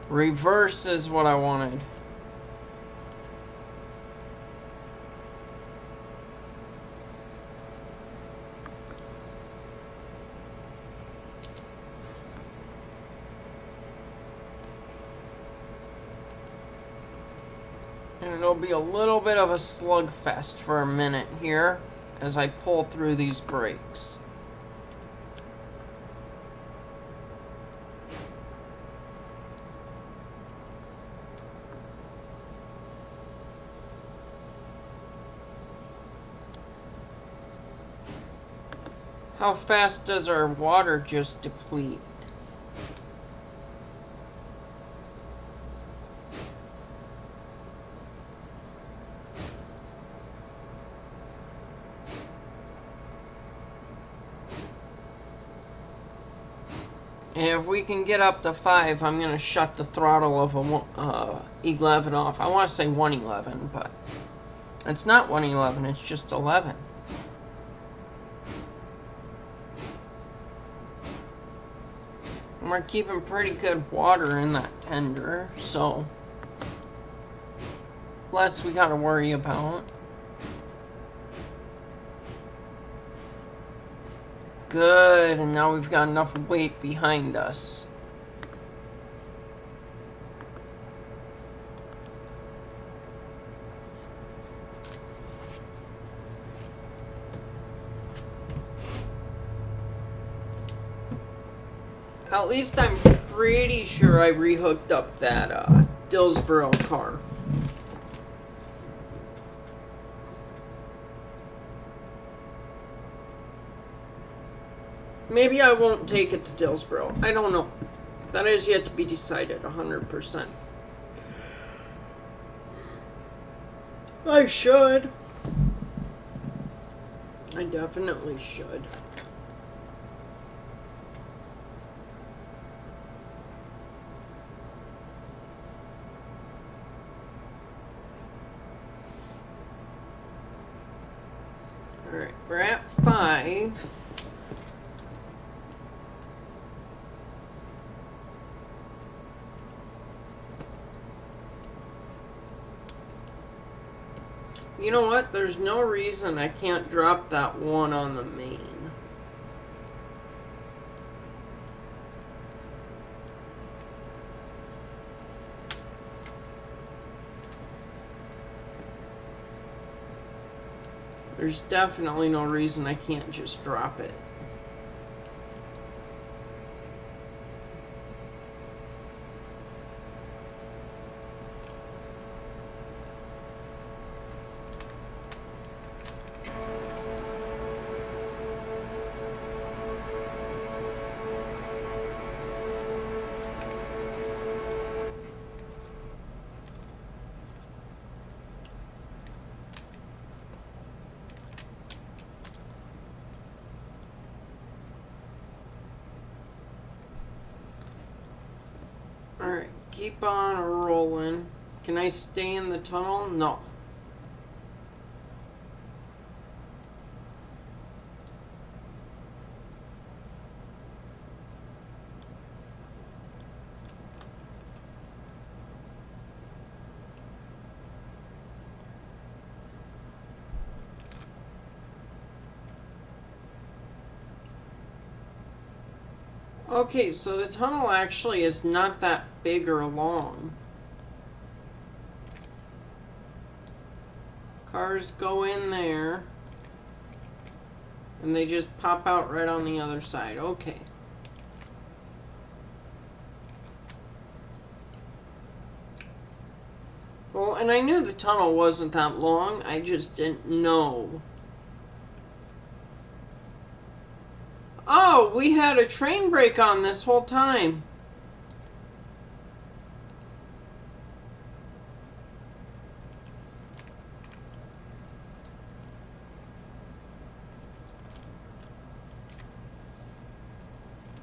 Reverse is what I wanted. And it'll be a little bit of a slugfest for a minute here as I pull through these brakes. How fast does our water just deplete? And if we can get up to 5, I'm going to shut the throttle of a 11 off. I want to say 111, but it's not 111, it's just 11. And we're keeping pretty good water in that tender, so less we got to worry about. Good, and now we've got enough weight behind us. At least I'm pretty sure I rehooked up that Dillsboro car. Maybe I won't take it to Dillsboro. I don't know. That is yet to be decided 100%. I should. I definitely should. Alright, we're at 5. You know what? There's no reason I can't drop that one on the main. There's definitely no reason I can't just drop it. Alright, keep on rolling. Can I stay in the tunnel? No. Okay, so the tunnel actually is not that big or long. Cars go in there, and they just pop out right on the other side. Okay. Well, and I knew the tunnel wasn't that long, I just didn't know. Oh, we had a train brake on this whole time.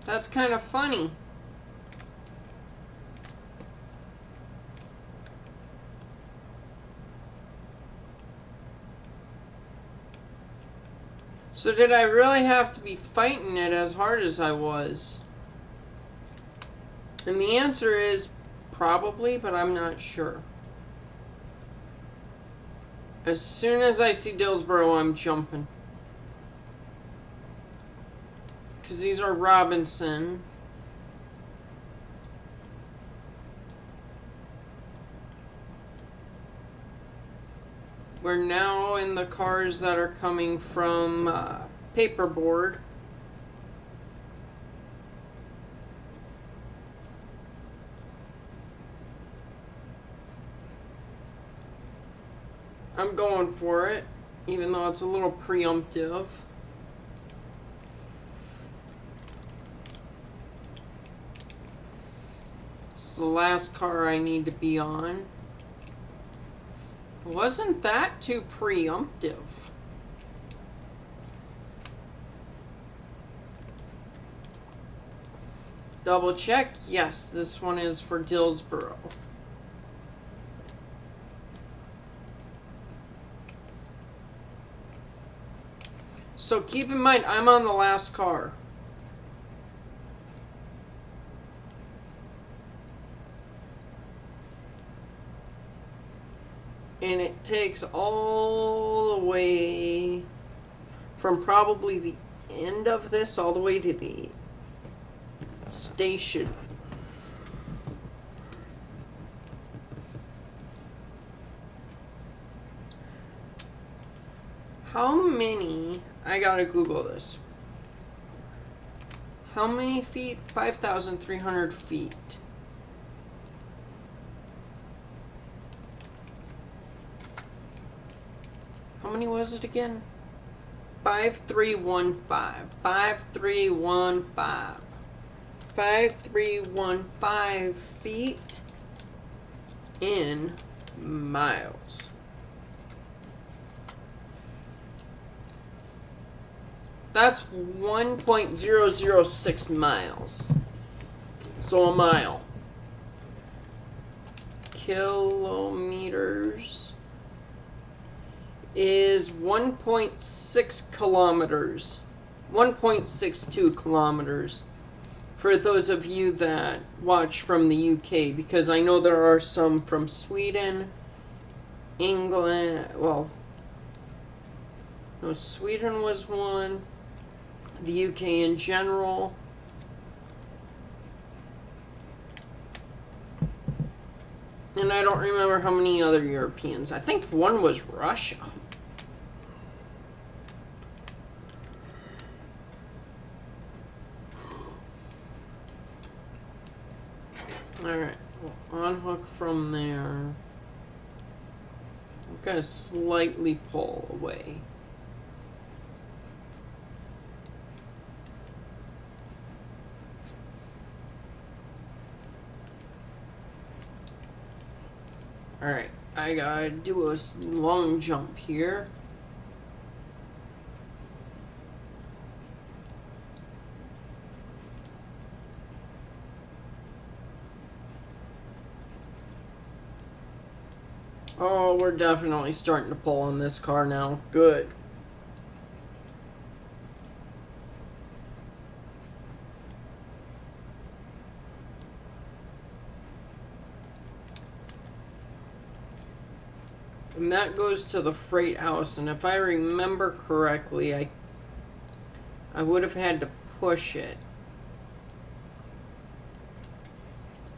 That's kind of funny. So did I really have to be fighting it as hard as I was? And the answer is probably, but I'm not sure. As soon as I see Dillsboro, I'm jumping. Because these are Robinson. We're now in the cars that are coming from Paperboard. I'm going for it, even though it's a little preemptive. It's the last car I need to be on. Wasn't that too preemptive? Double check. Yes, this one is for Dillsboro. So keep in mind, I'm on the last car. And it takes all the way from probably the end of this all the way to the station. How many, I gotta Google this. How many feet? 5,300 feet. How many was it again? 5315. 5315. 5315 feet in miles. That's 1.006 miles. So a mile. Kilometers is 1.6 kilometers. 1.62 kilometers. For those of you that watch from the UK, because I know there are some from Sweden, England, well, no, Sweden was one, the UK in general. And I don't remember how many other Europeans. I think one was Russia. Alright, we'll unhook from there. I'm gonna slightly pull away. Alright, I gotta do a long jump here. Oh, we're definitely starting to pull on this car now. Good. And that goes to the freight house, and if I remember correctly, I would have had to push it.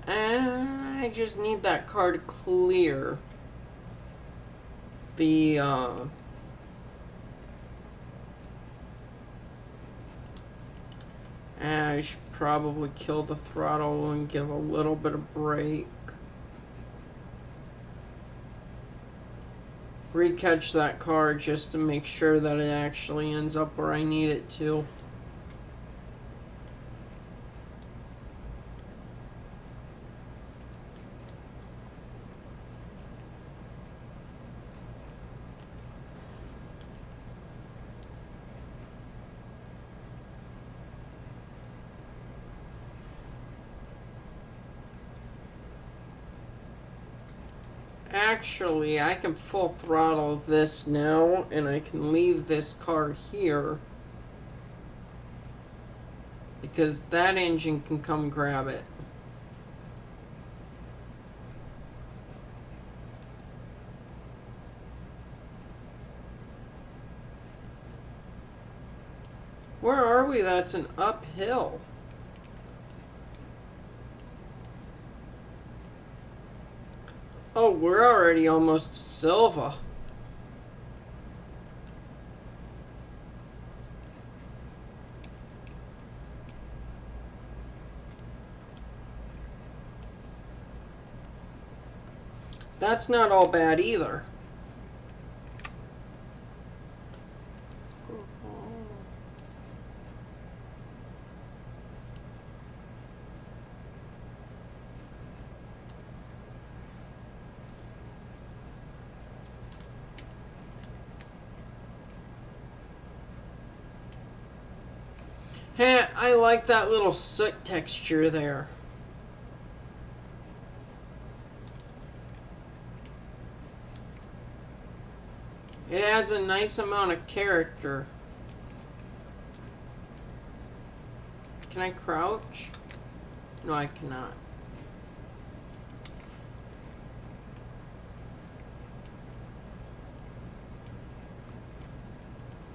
I just need that car to clear the I should probably kill the throttle and give a little bit of brake. Recatch that car just to make sure that it actually ends up where I need it to. Actually, I can full throttle this now, and I can leave this car here because that engine can come grab it. Where are we? That's an uphill. Oh, we're already almost to Silva. That's not all bad either. Hey, I like that little soot texture there. It adds a nice amount of character. Can I crouch? No, I cannot.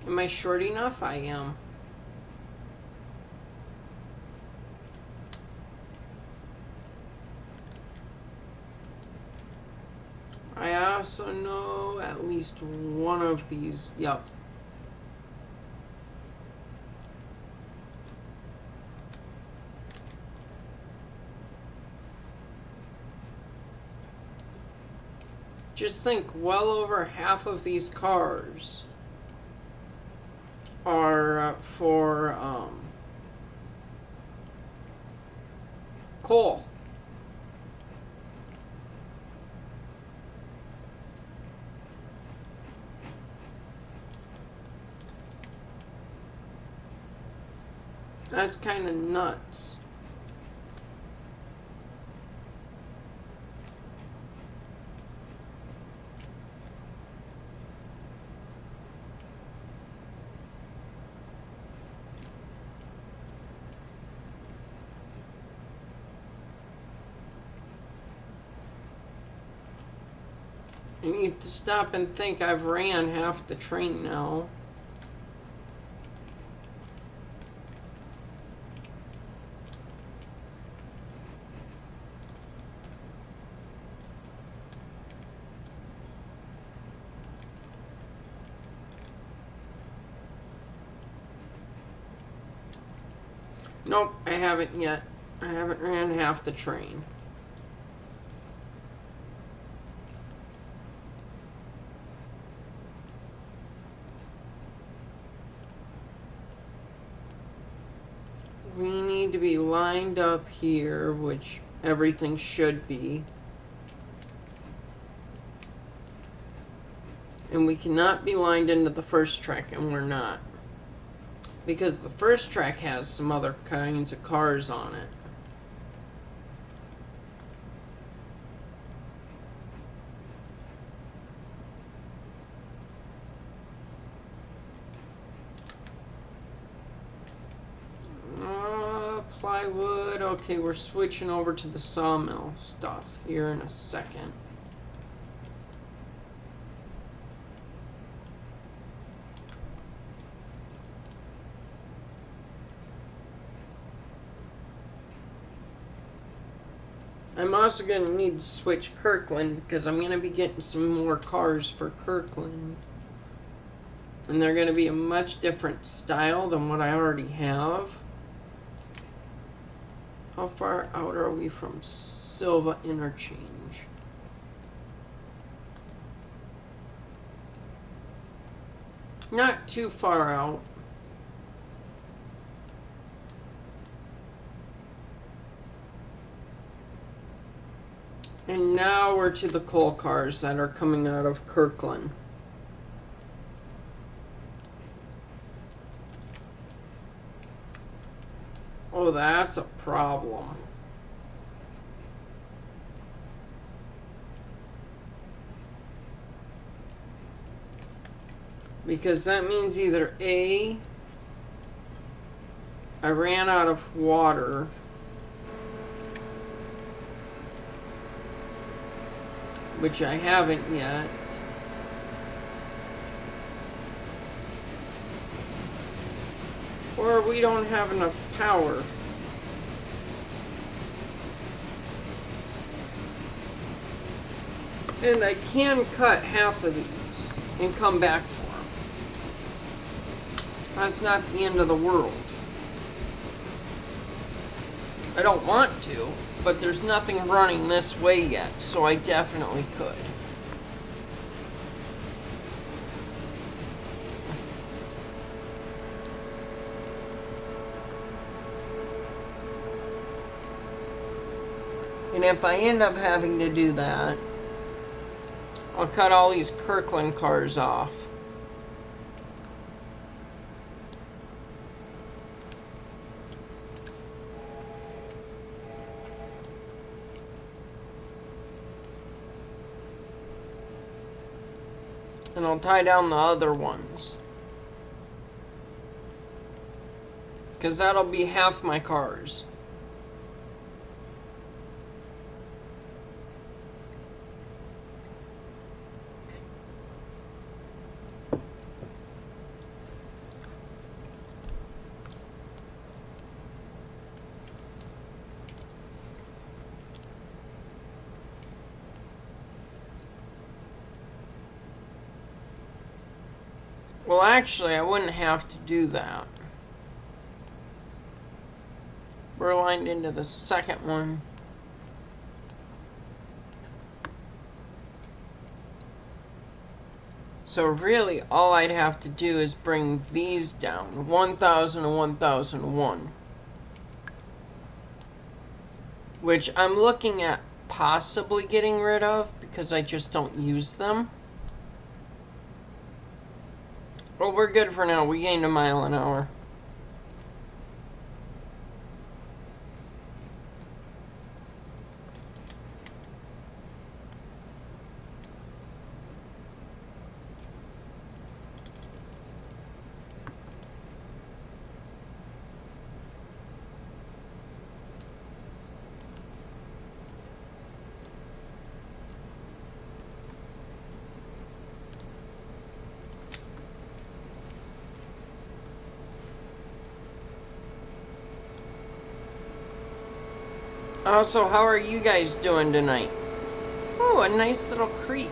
Am I short enough? I am. I also know at least one of these. Yup. Just think, well over half of these cars are for coal. That's kind of nuts. I need to stop and think. I've ran half the train now. Nope, I haven't yet. I haven't ran half the train. We need to be lined up here, which everything should be. And we cannot be lined into the first track, and we're not. Because the first track has some other kinds of cars on it. Plywood. Okay, we're switching over to the sawmill stuff here in a second. I'm also going to need to switch Kirkland because I'm going to be getting some more cars for Kirkland. And they're going to be a much different style than what I already have. How far out are we from Silva Interchange? Not too far out. And now we're to the coal cars that are coming out of Kirkland. Oh, that's a problem. Because that means either A, I ran out of water, which I haven't yet. Or we don't have enough power. And I can cut half of these and come back for them. That's not the end of the world. I don't want to, but there's nothing running this way yet, so I definitely could. And if I end up having to do that, I'll cut all these Kirkland cars off. And I'll tie down the other ones. Because that'll be half my cars. Well, actually, I wouldn't have to do that. We're aligned into the second one. So really, all I'd have to do is bring these down. 1000 and 1001. Which I'm looking at possibly getting rid of because I just don't use them. Well, we're good for now. We gained a mile an hour. Also, how are you guys doing tonight? Oh, a nice little creek.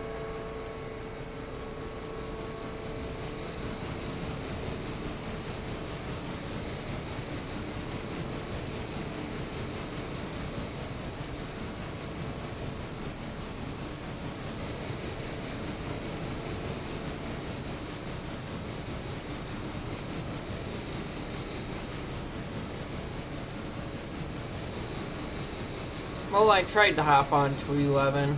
Well, I tried to hop on to 11.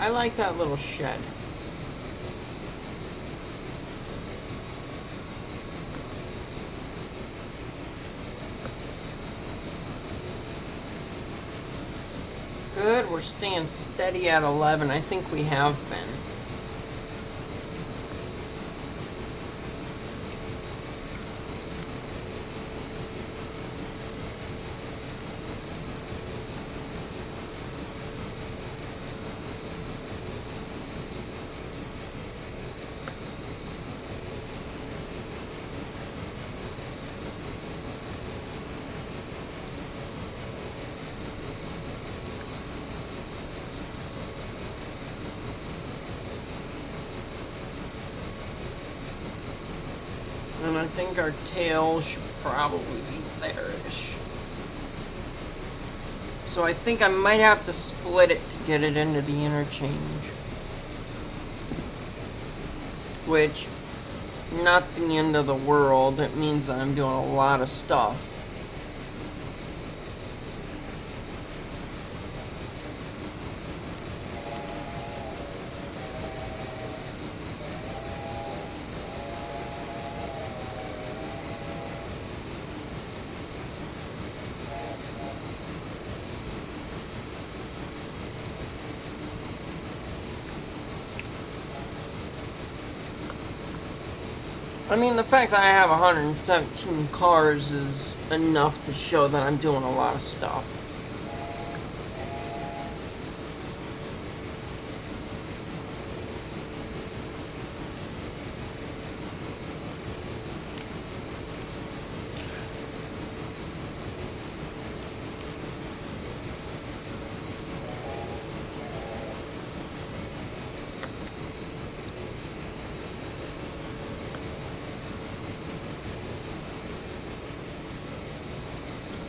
I like that little shed. Good, we're staying steady at 11. I think we have been. And I think our tail should probably be there-ish. So I think I might have to split it to get it into the interchange. Which, not the end of the world. It means that I'm doing a lot of stuff. I mean, the fact that I have 117 cars is enough to show that I'm doing a lot of stuff.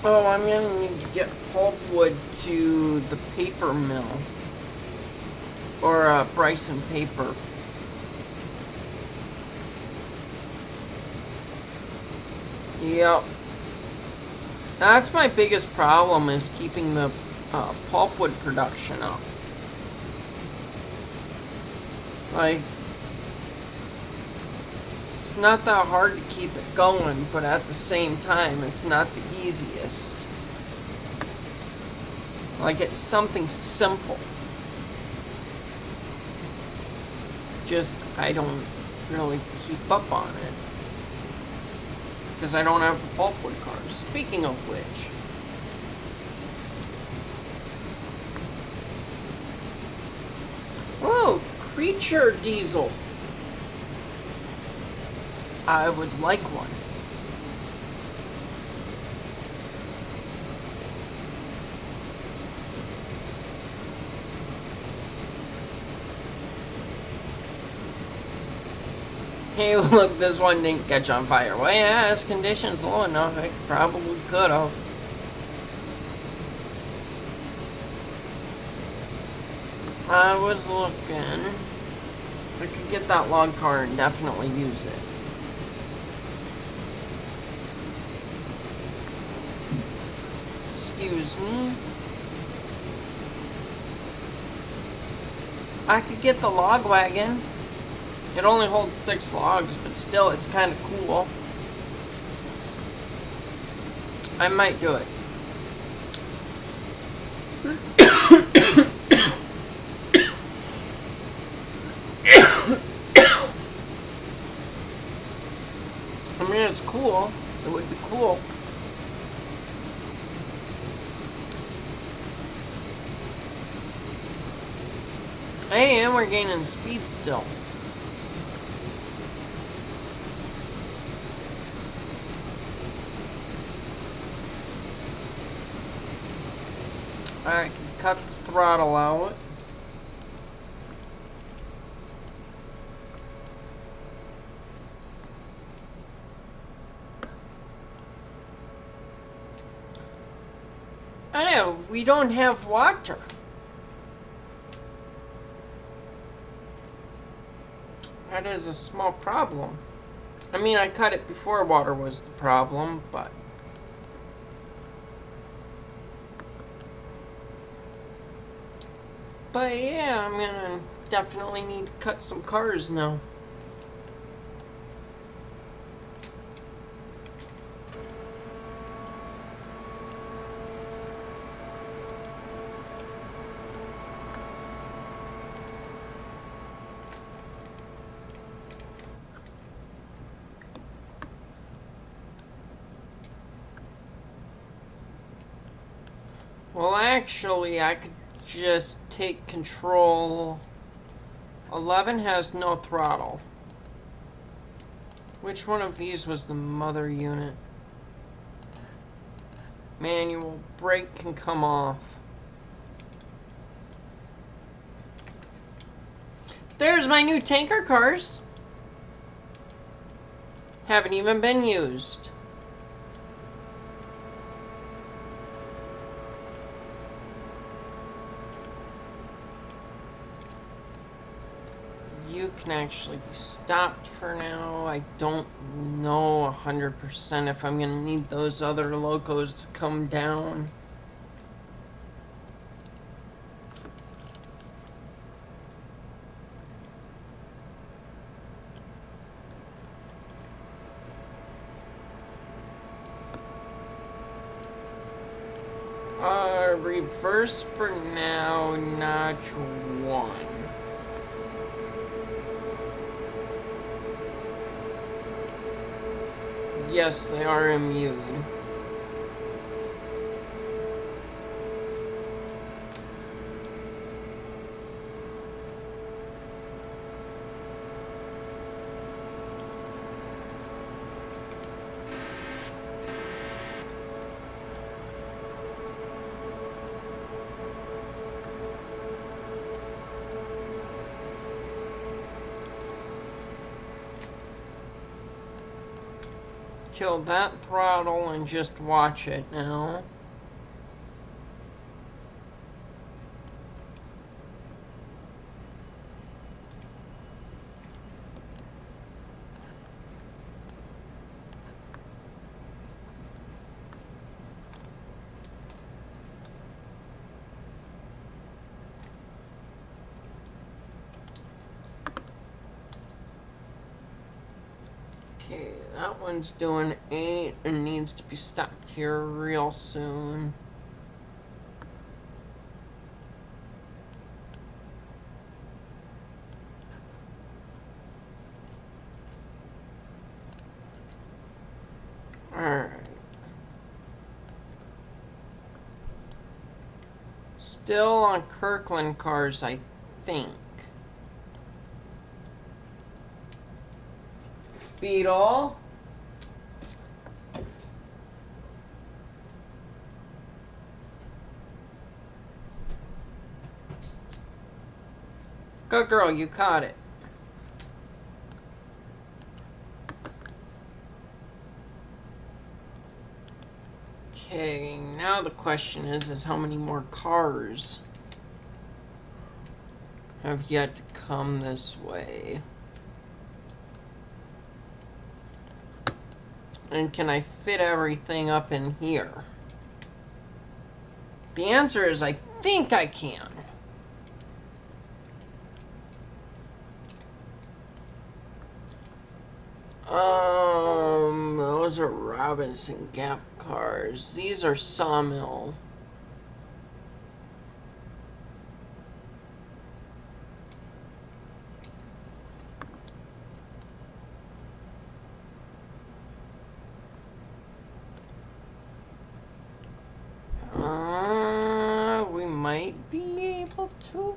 Oh, I'm gonna need to get pulpwood to the paper mill. Or Bryson Paper. Yep. That's my biggest problem, is keeping the pulpwood production up. Like, it's not that hard to keep it going, but at the same time, it's not the easiest. Like, it's something simple. Just, I don't really keep up on it. Because I don't have the pulpwood cars. Speaking of which. Oh, creature diesel. I would like one. Hey, look, this one didn't catch on fire. Well, yeah, this condition's low enough. I probably could have. I was looking. I could get that log car and definitely use it. Excuse me. I could get the log wagon. It only holds 6 logs, but still, it's kind of cool. I might do it. I mean, it's cool. It would be cool. Hey, and we're gaining speed still. I can cut the throttle out. Oh, we don't have water. That is a small problem. I mean, I cut it before water was the problem, but... But yeah, I'm gonna definitely need to cut some cars now. Well, actually, I could just take control. 11 has no throttle. Which one of these was the mother unit? Manual brake can come off. There's my new tanker cars. Haven't even been used. You can actually be stopped for now. I don't know 100% if I'm gonna need those other locos to come down. Reverse for now, notch 1. Yes, they are immune. kill that throttle and just watch it now. Okay, that one's doing 8 and needs to be stopped here real soon. Alright. Still on Kirkland cars, I think. Beetle. Good girl, you caught it. Okay, now the question is how many more cars have yet to come this way? And can I fit everything up in here? The answer is I think I can. Those are Robinson Gap cars. These are Sawmill. We might be able to.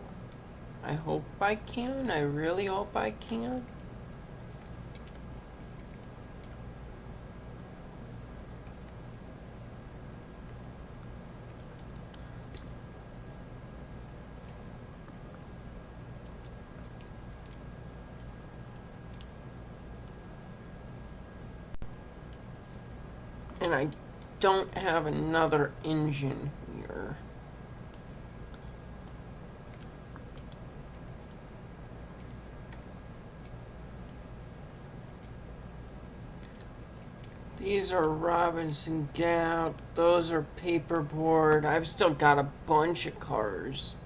I hope I can. I really hope I can. And I don't have another engine here. These are Robinson Gap. Those are paperboard. I've still got a bunch of cars.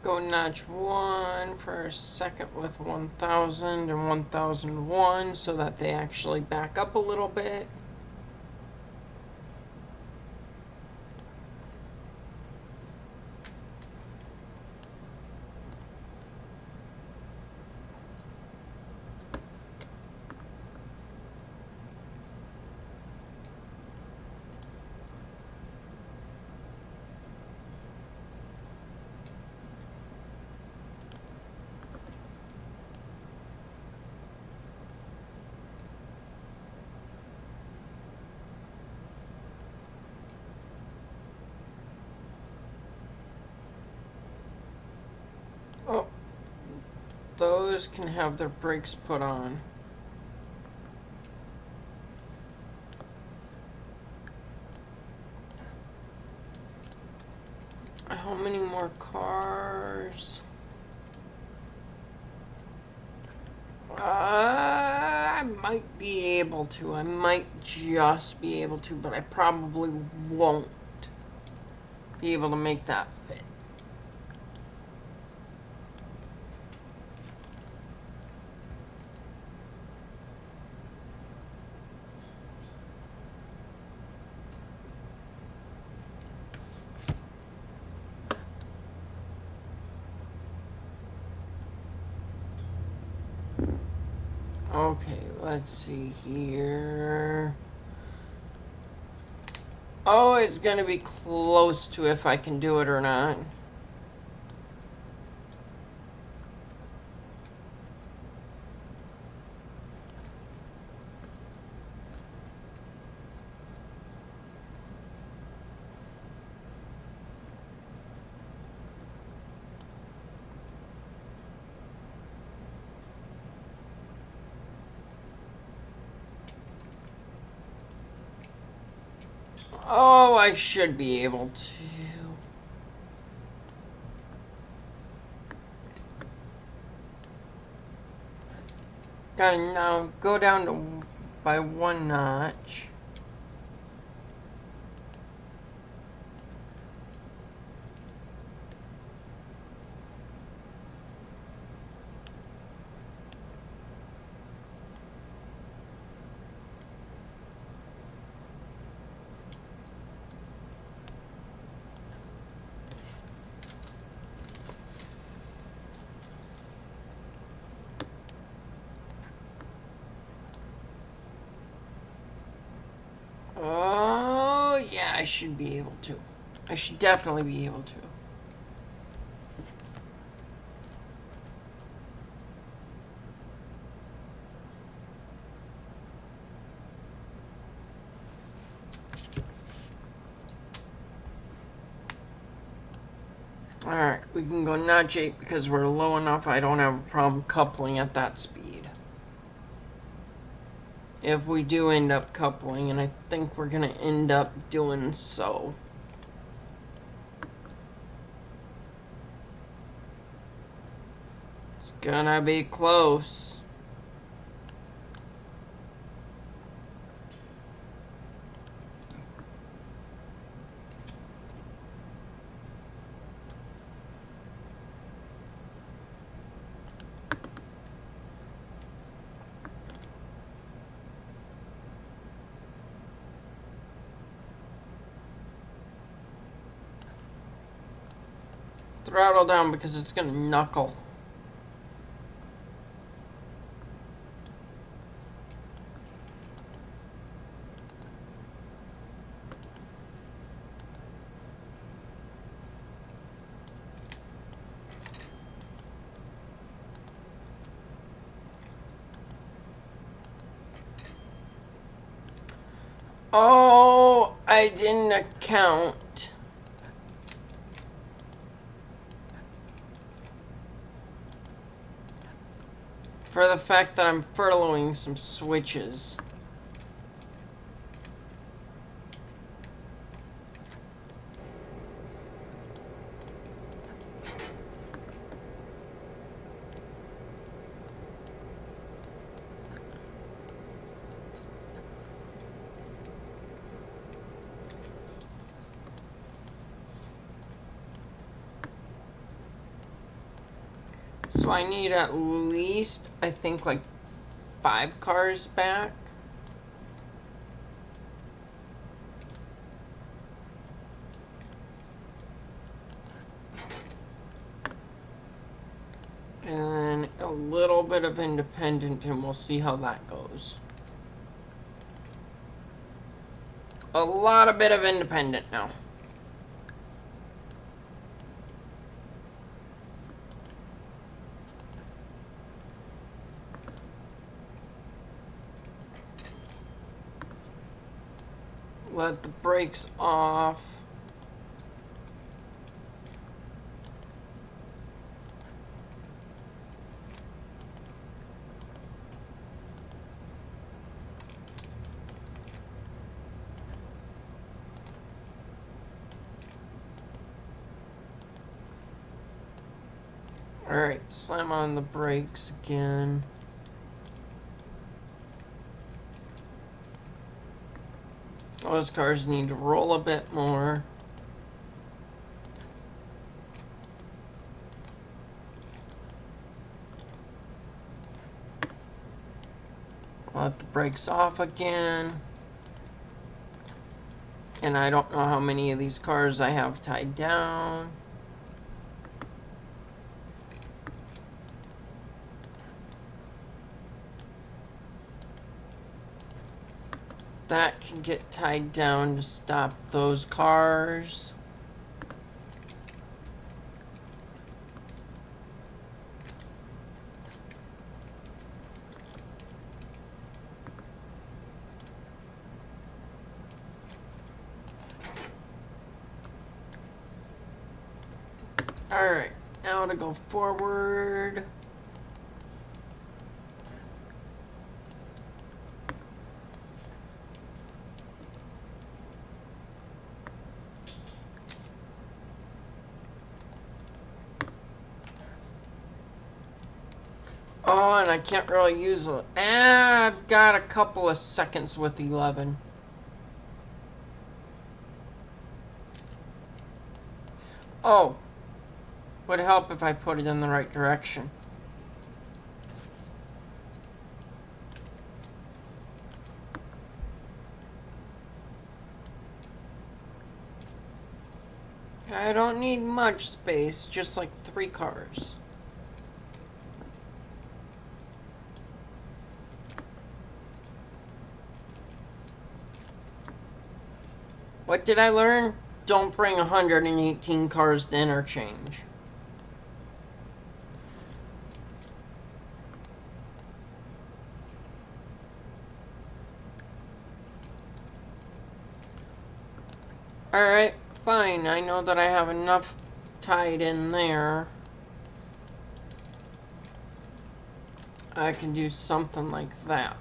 Go notch 1 for a second with 1000 and 1001 so that they actually back up a little bit. Oh, those can have their brakes put on. How many more cars? I might be able to. I might just be able to, but I probably won't be able to make that fit. Okay, let's see here. Oh, it's gonna be close to if I can do it or not. Oh, I should be able to. Gotta now go down to by 1 notch. Oh, yeah, I should be able to. I should definitely be able to. Alright, we can go notch 8 because we're low enough. I don't have a problem coupling at that speed. If we do end up coupling, and I think we're going to end up doing so. It's gonna be close. Throttle down because it's gonna knuckle. Oh, I didn't account for the fact that I'm furloughing some switches. So I need at least, I think, like 5 cars back. And then a little bit of independent, and we'll see how that goes. A lot of bit of independent now. Let the brakes off. Alright, slam on the brakes again. Those cars need to roll a bit more. Let the brakes off again. And I don't know how many of these cars I have tied down. That can get tied down to stop those cars. Alright, now to go forward. Oh, and I can't really use it. I've got a couple of seconds with 11. Oh, would help if I put it in the right direction. I don't need much space, just like 3 cars. What did I learn? Don't bring 118 cars to interchange. Alright, fine. I know that I have enough tied in there. I can do something like that.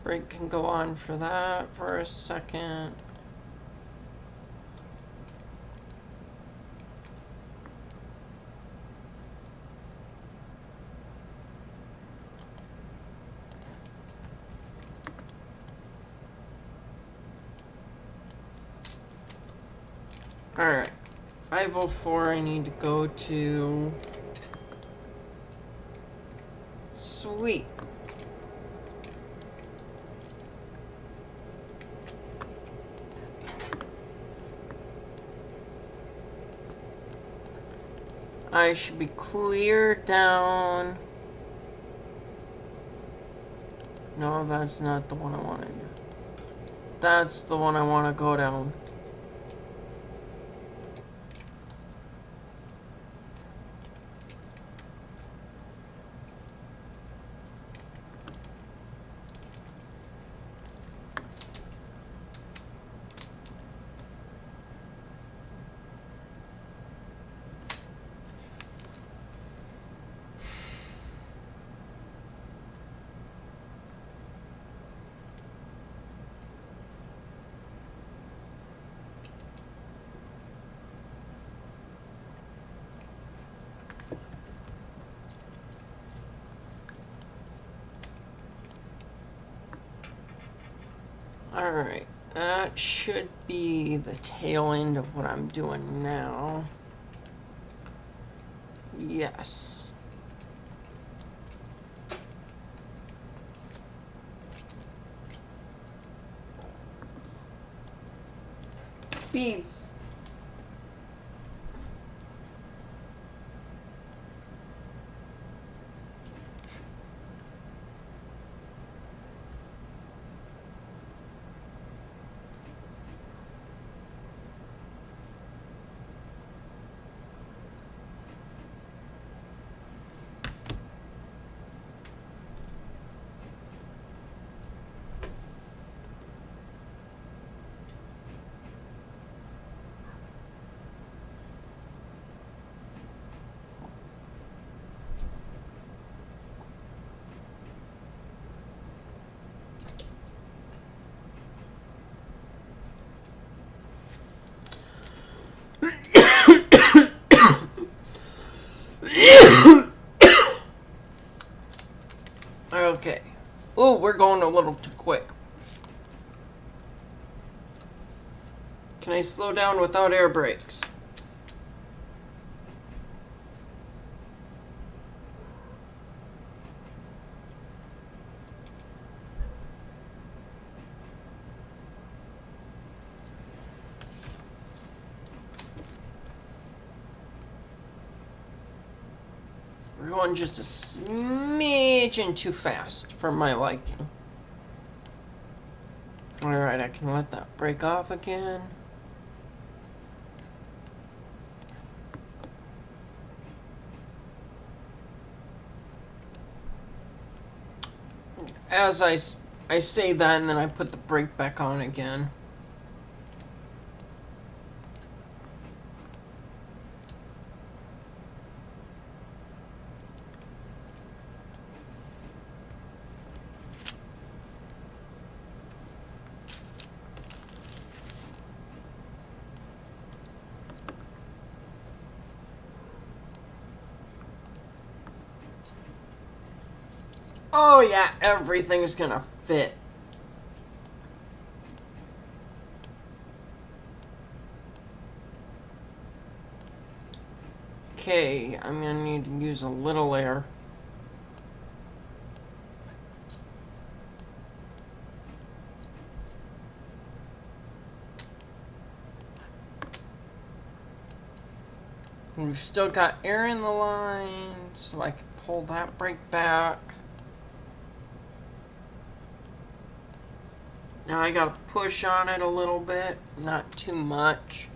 Brake can go on for that for a second. Alright. 504, I need to go to... Sweet. I should be clear down... No, that's not the one I wanted. That's the one I want to go down. Alright, that should be the tail end of what I'm doing now. Yes. Beads. Okay. Oh, we're going a little too quick. Can I slow down without air brakes? We're going just a smidgen too fast for my liking. Alright, I can let that break off again. As I I say that and then I put the brake back on again. Oh yeah, everything's gonna fit. Okay, I'm gonna need to use a little air. We've still got air in the line, so I can pull that brake back. Now I gotta push on it a little bit, not too much.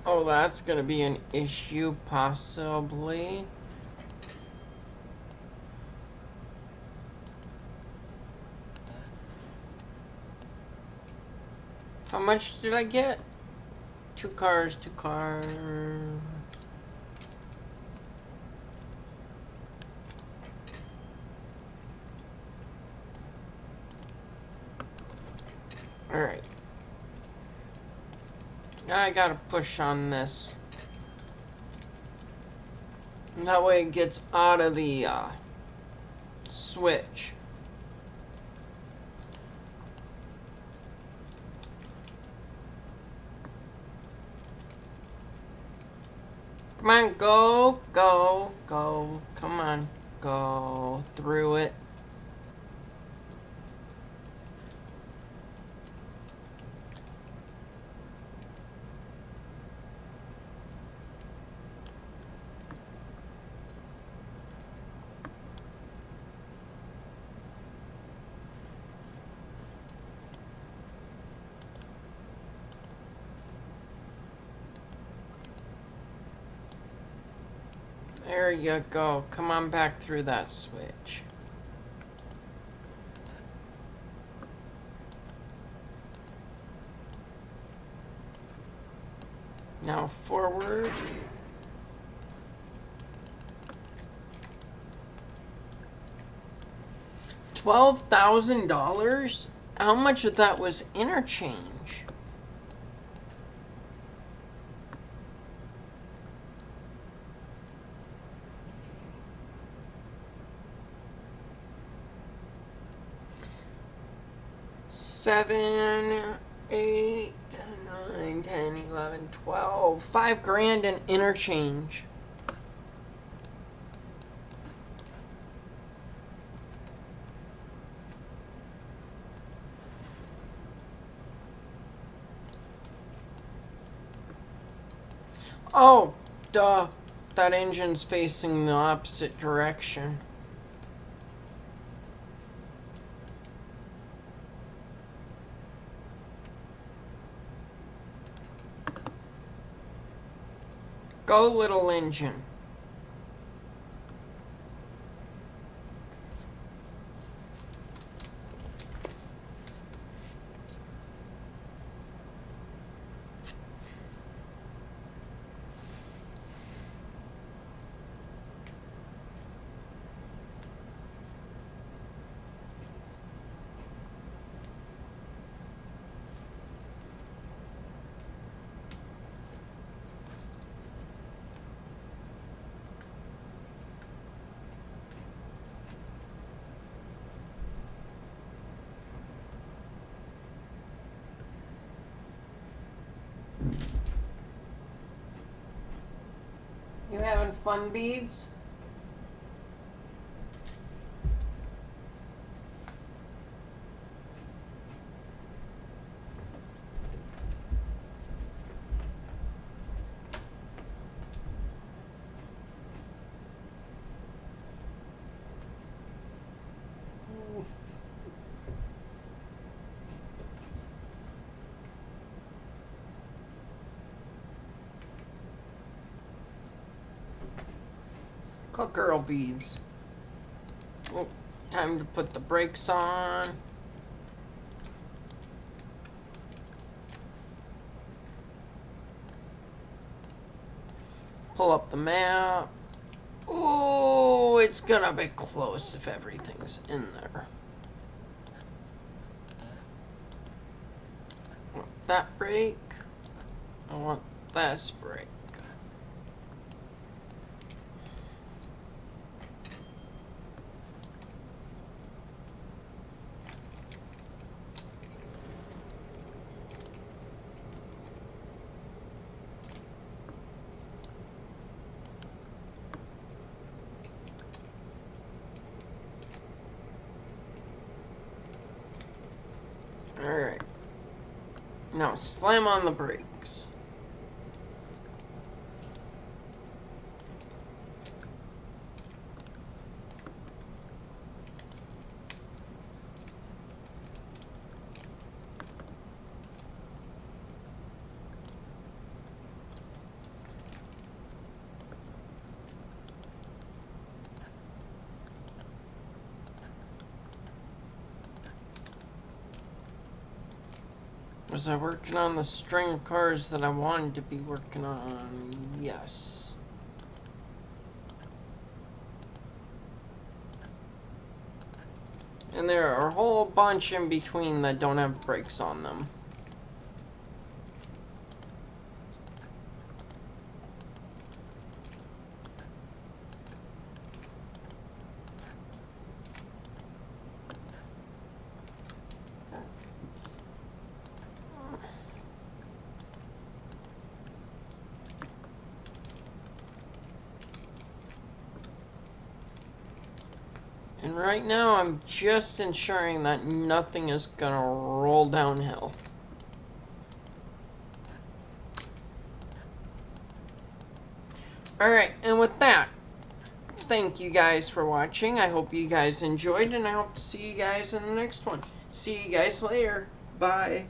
Oh, that's gonna be an issue, possibly. How much did I get? 2 cars, 2 cars. Alright. Now I gotta push on this. And that way it gets out of the switch. Come on, go, go, go. Come on, go through it. There you go. Come on back through that switch. Now forward. $12,000? How much of that was interchange? Seven, 8, 9, 10, 11, 12. $5,000 in interchange. Oh, duh. That engine's facing the opposite direction. Go, little engine. You having fun, Beads? Girl beads. Oh, time to put the brakes on. Pull up the map. Oh, it's gonna be close if everything's in there. I want that brake. I want this brake. Alright. Now slam on the brakes. Was I working on the string of cars that I wanted to be working on? Yes. And there are a whole bunch in between that don't have brakes on them. And right now, I'm just ensuring that nothing is gonna roll downhill. Alright, and with that, thank you guys for watching. I hope you guys enjoyed, and I hope to see you guys in the next one. See you guys later. Bye.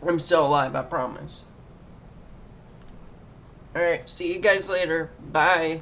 I'm still alive, I promise. Alright, see you guys later. Bye.